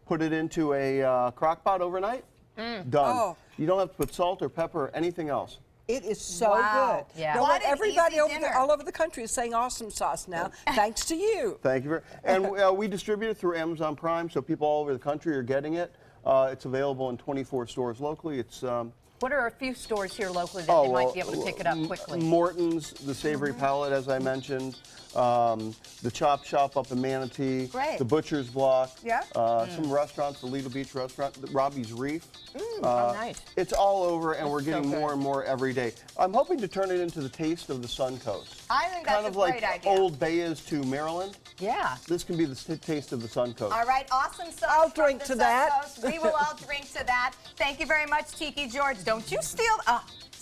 put it into a crock pot overnight. Done. Oh. You don't have to put salt or pepper or anything else. It is so good. Yeah. You know what? Everybody all over the country is saying awesome sauce now, thanks to you. Thank you very much. And we distribute it through Amazon Prime, so people all over the country are getting it. It's available in 24 stores locally. It's what are a few stores here locally that they might be able to pick it up quickly? Morton's, the Savory Palette, as I mentioned, the Chop Shop up in Manatee, the Butcher's Block, some restaurants, the Lido Beach restaurant, Robbie's Reef. Nice. It's all over, and we're getting more and more every day. I'm hoping to turn it into the taste of the Suncoast. I think that's kind of a great like idea. Old Bay is to Maryland. Yeah. This can be the taste of the Suncoast. All right, awesome sauce. I'll drink to that. We will all drink to that. Thank you very much, Tiki George. Don't you steal.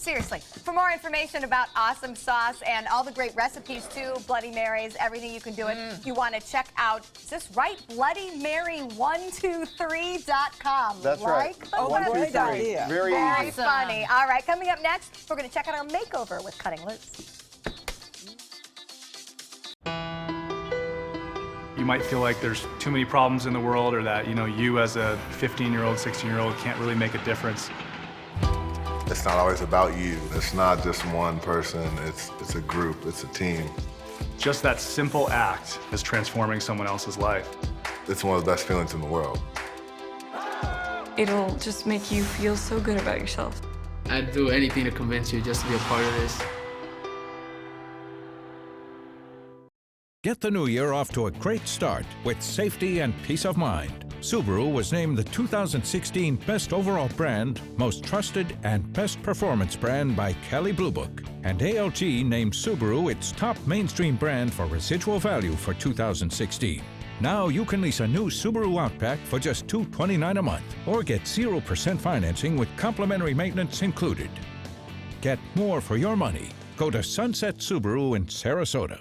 Seriously. For more information about awesome sauce and all the great recipes too, Bloody Marys, everything you can do it, you want to check out, is this right? BloodyMary123.com. That's right. Oh, great idea. Very easy. Funny. All right, coming up next, we're going to check out our makeover with Cutting Loose. You might feel like there's too many problems in the world, or that, you as a 15-year-old, 16-year-old can't really make a difference. It's not always about you. It's not just one person. It's a group. It's a team. Just that simple act is transforming someone else's life. It's one of the best feelings in the world. It'll just make you feel so good about yourself. I'd do anything to convince you just to be a part of this. Get the new year off to a great start with safety and peace of mind. Subaru was named the 2016 Best Overall Brand, Most Trusted, and Best Performance Brand by Kelley Blue Book. And ALG named Subaru its top mainstream brand for residual value for 2016. Now you can lease a new Subaru Outback for just $229 a month, or get 0% financing with complimentary maintenance included. Get more for your money. Go to Sunset Subaru in Sarasota.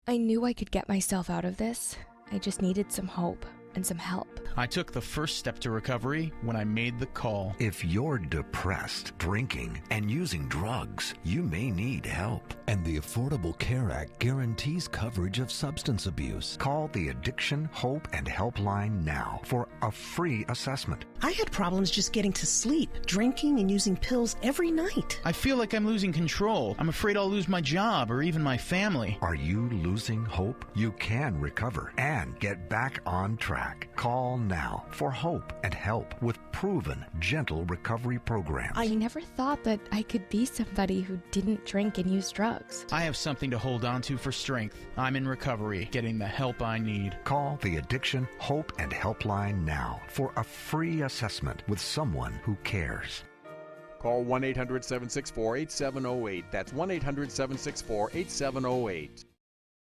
I knew I could get myself out of this. I just needed some hope and some help. I took the first step to recovery when I made the call. If you're depressed, drinking, and using drugs, you may need help. And the Affordable Care Act guarantees coverage of substance abuse. Call the Addiction, Hope, and Helpline now for a free assessment. I had problems just getting to sleep, drinking and using pills every night. I feel like I'm losing control. I'm afraid I'll lose my job or even my family. Are you losing hope? You can recover and get back on track. Call now for hope and help with proven, gentle recovery programs. I never thought that I could be somebody who didn't drink and use drugs. I have something to hold on to for strength. I'm in recovery, getting the help I need. Call the Addiction, Hope, and Helpline now for a free assessment with someone who cares. Call 1-800-764-8708. That's 1-800-764-8708.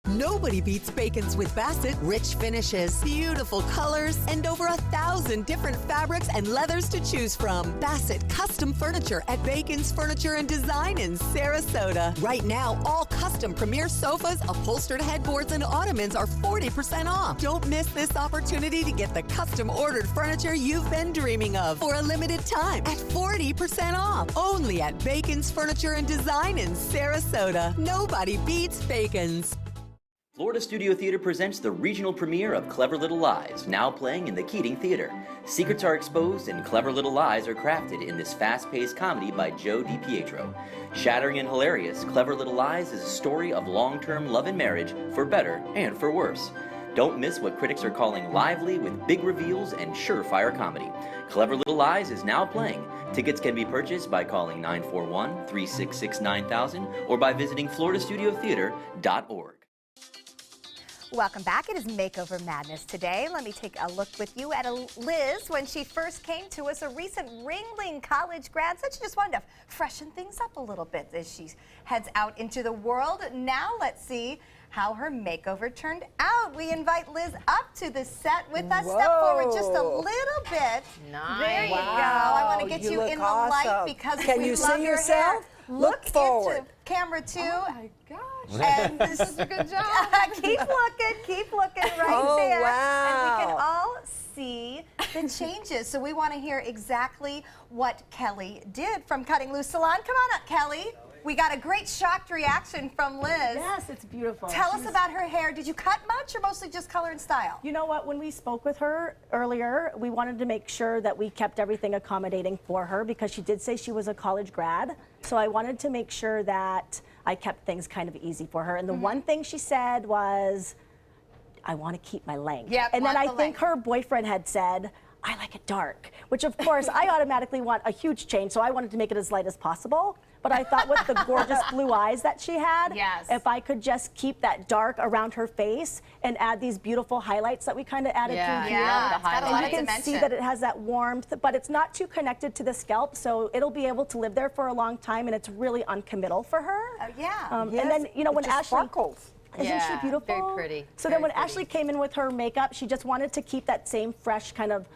Nobody beats Bacon's with Bassett. Rich finishes, beautiful colors, and over 1,000 different fabrics and leathers to choose from. Bassett Custom Furniture at Bacon's Furniture and Design in Sarasota. Right now, all custom premier sofas, upholstered headboards, and ottomans are 40% off. Don't miss this opportunity to get the custom ordered furniture you've been dreaming of for a limited time at 40% off. Only at Bacon's Furniture and Design in Sarasota. Nobody beats Bacon's. Florida Studio Theater presents the regional premiere of Clever Little Lies, now playing in the Keating Theater. Secrets are exposed and clever little lies are crafted in this fast-paced comedy by Joe DiPietro. Shattering and hilarious, Clever Little Lies is a story of long-term love and marriage, for better and for worse. Don't miss what critics are calling lively with big reveals and surefire comedy. Clever Little Lies is now playing. Tickets can be purchased by calling 941-366-9000 or by visiting floridastudiotheater.org. Welcome back. It is Makeover Madness today. Let me take a look with you at Liz when she first came to us, a recent Ringling College grad. So she just wanted to freshen things up a little bit as she heads out into the world. Now let's see how her makeover turned out. We invite Liz up to the set with us. Whoa. Step forward just a little bit. Nice. There you go. Wow, I want to get you look in awesome. the light because Can we you love see your yourself? hair. Look forward. Into camera 2. Oh my gosh. And this is a good job. Keep looking right there. Wow. And we can all see the changes. So we want to hear exactly what Kelly did from Cutting Loose Salon. Come on up, Kelly. We got a great shocked reaction from Liz. Yes, it's beautiful. Tell us about her hair. Did you cut much or mostly just color and style? You know what, when we spoke with her earlier, we wanted to make sure that we kept everything accommodating for her because she did say she was a college grad. So I wanted to make sure that I kept things kind of easy for her. And the one thing she said was, I want to keep my length. Yep, and then I think length. her boyfriend had said, I like it dark, which of course I automatically want a huge change, so I wanted to make it as light as possible. But I thought with the gorgeous blue eyes that she had, yes, if I could just keep that dark around her face and add these beautiful highlights that we kind of added through here. Yeah, it's got a lot you of can dimension. see that it has that warmth, but it's not too connected to the scalp, so it'll be able to live there for a long time, and it's really uncommittal for her. Oh, yeah. And then, you know, when Ashley... sparkles. Isn't she beautiful? Very pretty. So then when Ashley came in with her makeup, she just wanted to keep that same fresh kind of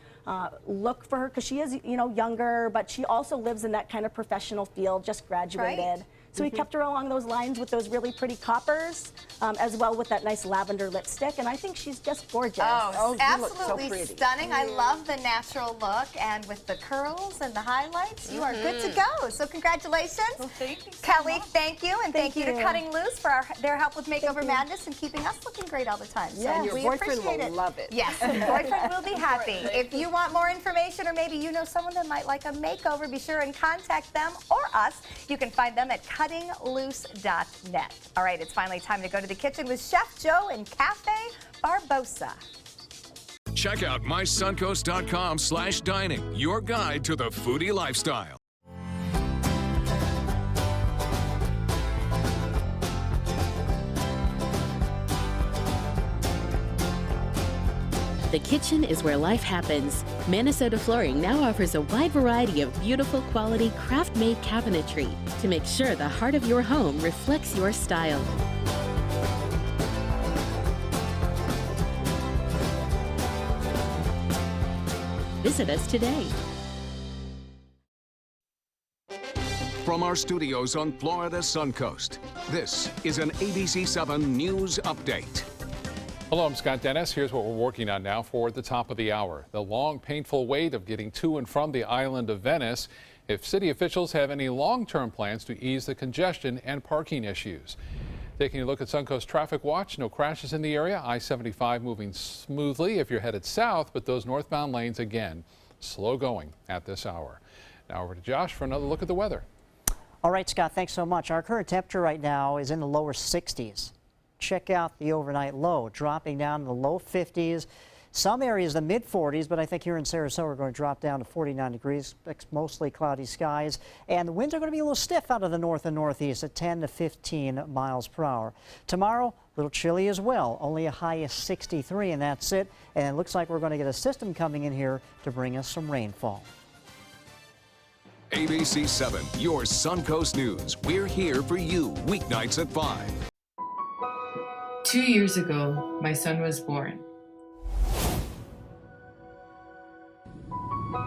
look for her because she is, you know, younger, but she also lives in that kind of professional field, just graduated. Right. So we kept her along those lines with those really pretty coppers, as well with that nice lavender lipstick, and I think she's just gorgeous. Oh, you look so absolutely pretty. stunning. I love the natural look, and with the curls and the highlights, you are good to go. So congratulations. Well, thank you so Kelly, much. thank you, and thank you to you. Cutting Loose for their help with Makeover Madness and keeping us looking great all the time. So Yes. Your we boyfriend appreciate will it. love it. Yes, your boyfriend will be happy. If you want more information, or maybe you know someone that might like a makeover, be sure and contact them or us. You can find them at cuttingloose.net. All right, it's finally time to go to the kitchen with Chef Joe in Cafe Barbosa. Check out mysuncoast.com/dining, your guide to the foodie lifestyle. The kitchen is where life happens. Minnesota Flooring now offers a wide variety of beautiful quality craft-made cabinetry to make sure the heart of your home reflects your style. Visit us today. From our studios on Florida's Suncoast, this is an ABC7 News Update. Hello, I'm Scott Dennis. Here's what we're working on now for the top of the hour. The long, painful wait of getting to and from the island of Venice. If city officials have any long-term plans to ease the congestion and parking issues. Taking a look at Suncoast Traffic Watch, no crashes in the area. I-75 moving smoothly if you're headed south, but those northbound lanes again, slow going at this hour. Now over to Josh for another look at the weather. All right, Scott, thanks so much. Our current temperature right now is in the lower 60s. Check out the overnight low, dropping down to the low 50s. Some areas, the mid 40s, but I think here in Sarasota, we're going to drop down to 49 degrees. It's mostly cloudy skies. And the winds are going to be a little stiff out of the north and northeast at 10 to 15 miles per hour. Tomorrow, a little chilly as well, only a high of 63, and that's it. And it looks like we're going to get a system coming in here to bring us some rainfall. ABC 7, your Suncoast News. We're here for you weeknights at 5. 2 years ago, my son was born.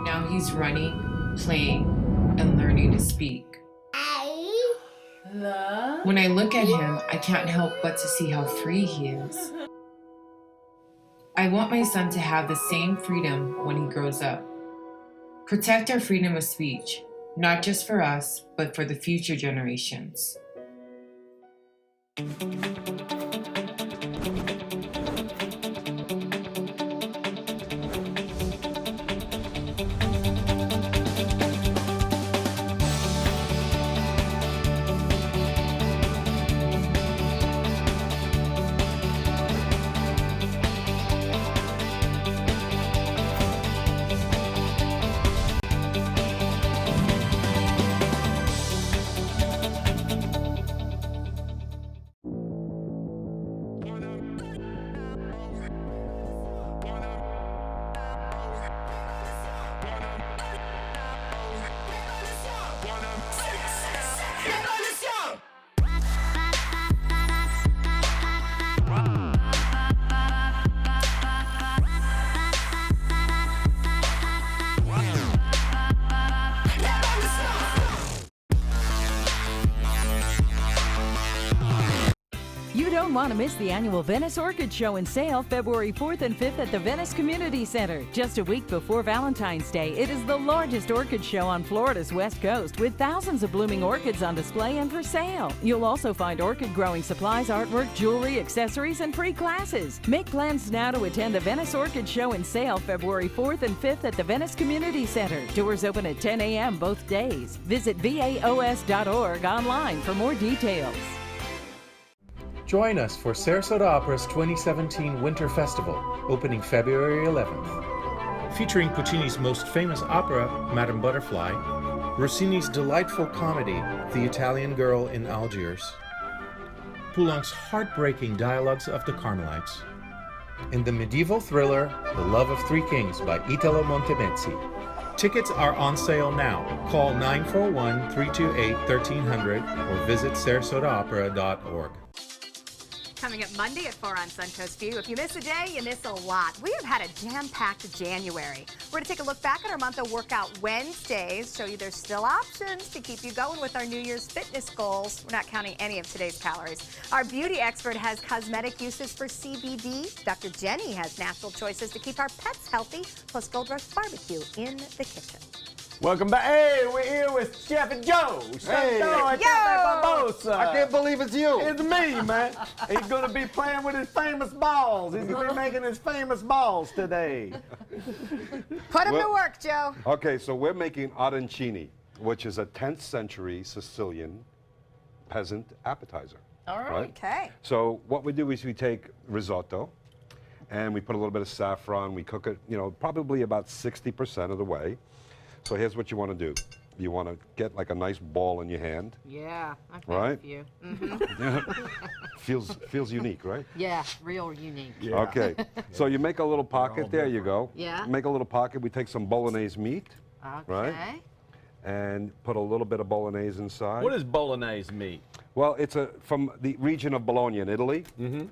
Now he's running, playing, and learning to speak. When I look at him, I can't help but to see how free he is. I want my son to have the same freedom when he grows up. Protect our freedom of speech, not just for us, but for the future generations. You don't want to miss the annual Venice Orchid Show and Sale February 4th and 5th at the Venice Community Center. Just a week before Valentine's Day, it is the largest orchid show on Florida's West Coast with thousands of blooming orchids on display and for sale. You'll also find orchid growing supplies, artwork, jewelry, accessories, and free classes. Make plans now to attend the Venice Orchid Show and Sale February 4th and 5th at the Venice Community Center. Doors open at 10 a.m. both days. Visit vaos.org online for more details. Join us for Sarasota Opera's 2017 Winter Festival, opening February 11th. Featuring Puccini's most famous opera, Madame Butterfly, Rossini's delightful comedy, The Italian Girl in Algiers, Poulenc's heartbreaking Dialogues of the Carmelites, and the medieval thriller, The Love of Three Kings by Italo Montemezzi. Tickets are on sale now. Call 941-328-1300 or visit sarasotaopera.org. coming up Monday at 4 on Suncoast View. If you miss a day, you miss a lot. We have had a jam-packed January. We're going to take a look back at our month of Workout Wednesdays, show you there's still options to keep you going with our New Year's fitness goals. We're not counting any of today's calories. Our beauty expert has cosmetic uses for CBD. Dr. Jenny has natural choices to keep our pets healthy, plus Gold Rush Barbecue in the kitchen. Welcome back. Hey, we're here with Chef Joe. Hey. I can't believe it's you. It's me, man. He's going to be playing with his famous balls. He's going to be making his famous balls today. Put him to work, Joe. Okay, so we're making arancini, which is a 10th century Sicilian peasant appetizer. All right. Okay. So what we do is we take risotto, and we put a little bit of saffron. We cook it, probably about 60% of the way. So here's what you want to do. You want to get like a nice ball in your hand. Yeah, I've Right? had a few. Mm-hmm. Feels unique, right? Yeah, real unique. Yeah. Okay. So you make a little pocket. There you go. Yeah. Make a little pocket. We take some bolognese meat. Okay. Right? And put a little bit of bolognese inside. What is bolognese meat? Well, it's from the region of Bologna in Italy,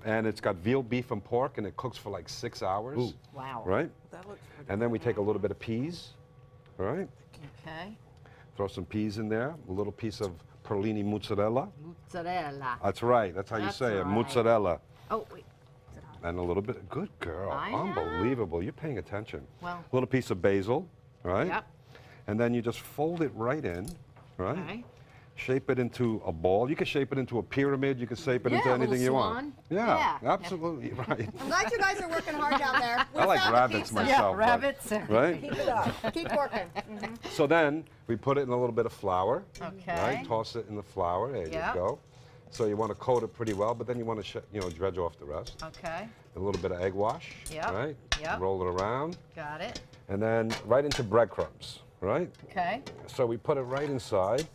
and it's got veal, beef, and pork, and it cooks for like 6 hours. Ooh. Wow. Right? That looks pretty And then we take a little bit of peas. All right? Okay. Throw some peas in there, a little piece of Perlini mozzarella. Mozzarella. That's right. That's how you say it. right. Mozzarella. Oh, wait. And a little bit. Good girl. I know. Unbelievable. You're paying attention. Well. A little piece of basil. Right? Yep. And then you just fold it right in. Right? Okay. Shape it into a ball. You can shape it into a pyramid. You can shape it into Yeah, a anything you little want. swan. Yeah, Yeah. absolutely right. I'm glad you guys are working hard down there. I like rabbits myself. Yeah, rabbits. Right? Keep it up. Keep working. So then we put it in a little bit of flour. Okay. Right? Toss it in the flour. There Yep. you go. So you want to coat it pretty well, but then you want to dredge off the rest. Okay. A little bit of egg wash. Yep. Right? Yep. Roll it around. Got it. And then right into breadcrumbs. Right? Okay. So we put it right inside.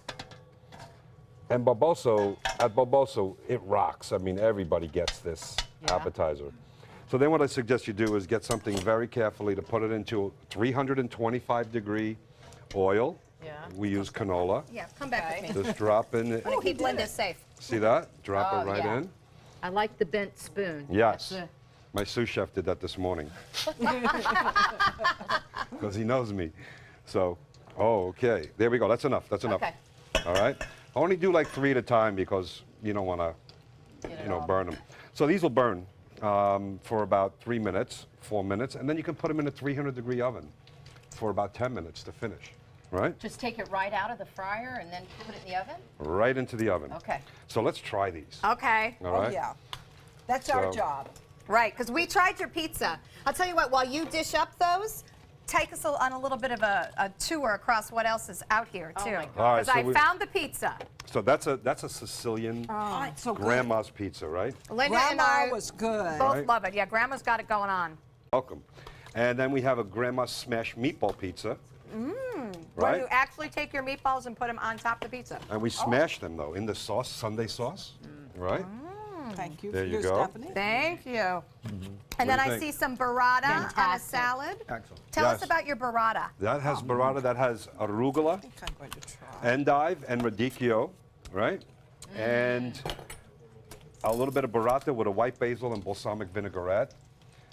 And Barboso, at Barboso, it rocks. I mean, everybody gets this appetizer. So then what I suggest you do is get something very carefully to put it into 325-degree oil. Yeah. We use canola. Yeah, come back with me. Just drop in. Oh, keep Linda safe. See that? Drop Oh, it right yeah. in. I like the bent spoon. Yes. That's My sous chef did that this morning. Because he knows me. So, okay. There we go. That's enough. That's enough. Okay. All right. Only do like 3 at a time because you don't want to, burn them. So these will burn for about 3 minutes, 4 minutes, and then you can put them in a 300-degree oven for about 10 minutes to finish. Right? Just take it right out of the fryer and then put it in the oven? Right into the oven. Okay. So let's try these. Okay. All right. Oh, yeah. That's our So- job. Right, because we tried your pizza. I'll tell you what, while you dish up those, take us on a little bit of a tour across what else is out here, too. All right, Because so I we- found the pizza. So that's a Sicilian So good. grandma's pizza, right? Linda and Grandma I was good. both Right. love it. Yeah, Grandma's got it going on. Welcome. And then we have a grandma's smashed meatball pizza. Where Right. you actually take your meatballs and put them on top of the pizza. And we smash them, though, in the sauce, Sunday sauce. Right? Thank you. There for you your go. Stephanie. Thank you. And What then do you I think? see some burrata on a Fantastic. salad. Excellent. Tell us Yes. about your burrata. That has burrata, that has arugula, I think I'm going to try. endive, and radicchio, right? And a little bit of burrata with a white basil and balsamic vinaigrette.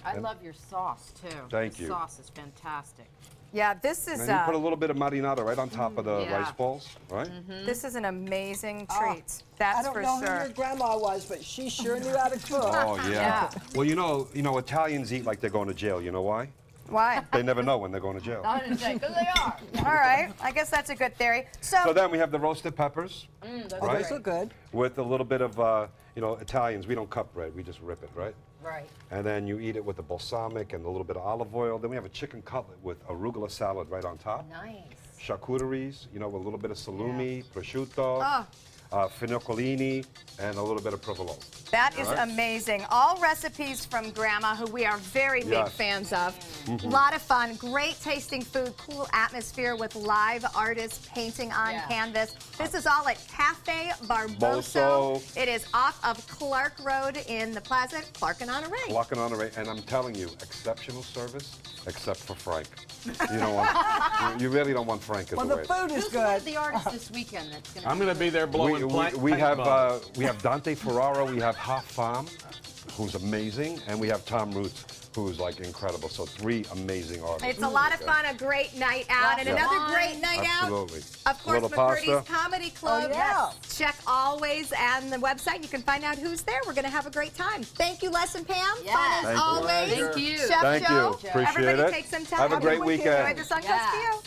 I love your sauce, too. Thank the you. sauce is fantastic. Yeah, this is And you put a little bit of marinara right on top of the Yeah. rice balls, right? this is an amazing Oh, treat. That's I don't for know who sure. your grandma was, but she sure knew how to cook. Oh, yeah. Yeah. Well, you know, Italians eat like they're going to jail. You know why? Why? They never know when they're going to jail. I didn't say, because they are. All right, I guess that's a good theory. So then we have the roasted peppers, Those Oh, are Right. those look good. with a little bit of, Italians, we don't cut bread, we just rip it, right? Right. And then you eat it with the balsamic and a little bit of olive oil. Then we have a chicken cutlet with arugula salad right on top. Nice. Charcuteries, with a little bit of salumi, prosciutto, finocchiolini, and a little bit of provolone. That is All right. amazing. All recipes from Grandma, who we are very big Yes. fans of. A lot of fun, great tasting food, cool atmosphere with live artists painting on Yeah. canvas. This is all at Cafe Barboso. Boso. It is off of Clark Road in the Plaza, Clark and Honore. Lock and honor, and I'm telling you, exceptional service, except for Frank. You don't want, you really don't want Frank as Well, a the waiter. food is Who's one of good. the artists this weekend that's going to I'm going to be there blowing we have Dante Ferraro, we have Ha Pham, who's amazing, and we have Tom Roots, who's like incredible. So 3 amazing artists. It's a lot of fun, a great night out, and another great night Absolutely. out. Of course, Little McCurdy's pasta. Comedy Club. Oh, yeah. Check always on the website. You can find out who's there. We're going to have a great time. Thank you, Les and Pam. Yes. Fun as Thank you. always. Thank you. Chef Thank Joe. you. Appreciate Everybody it. take some time. Have a great weekend. Enjoy the Suncoast view.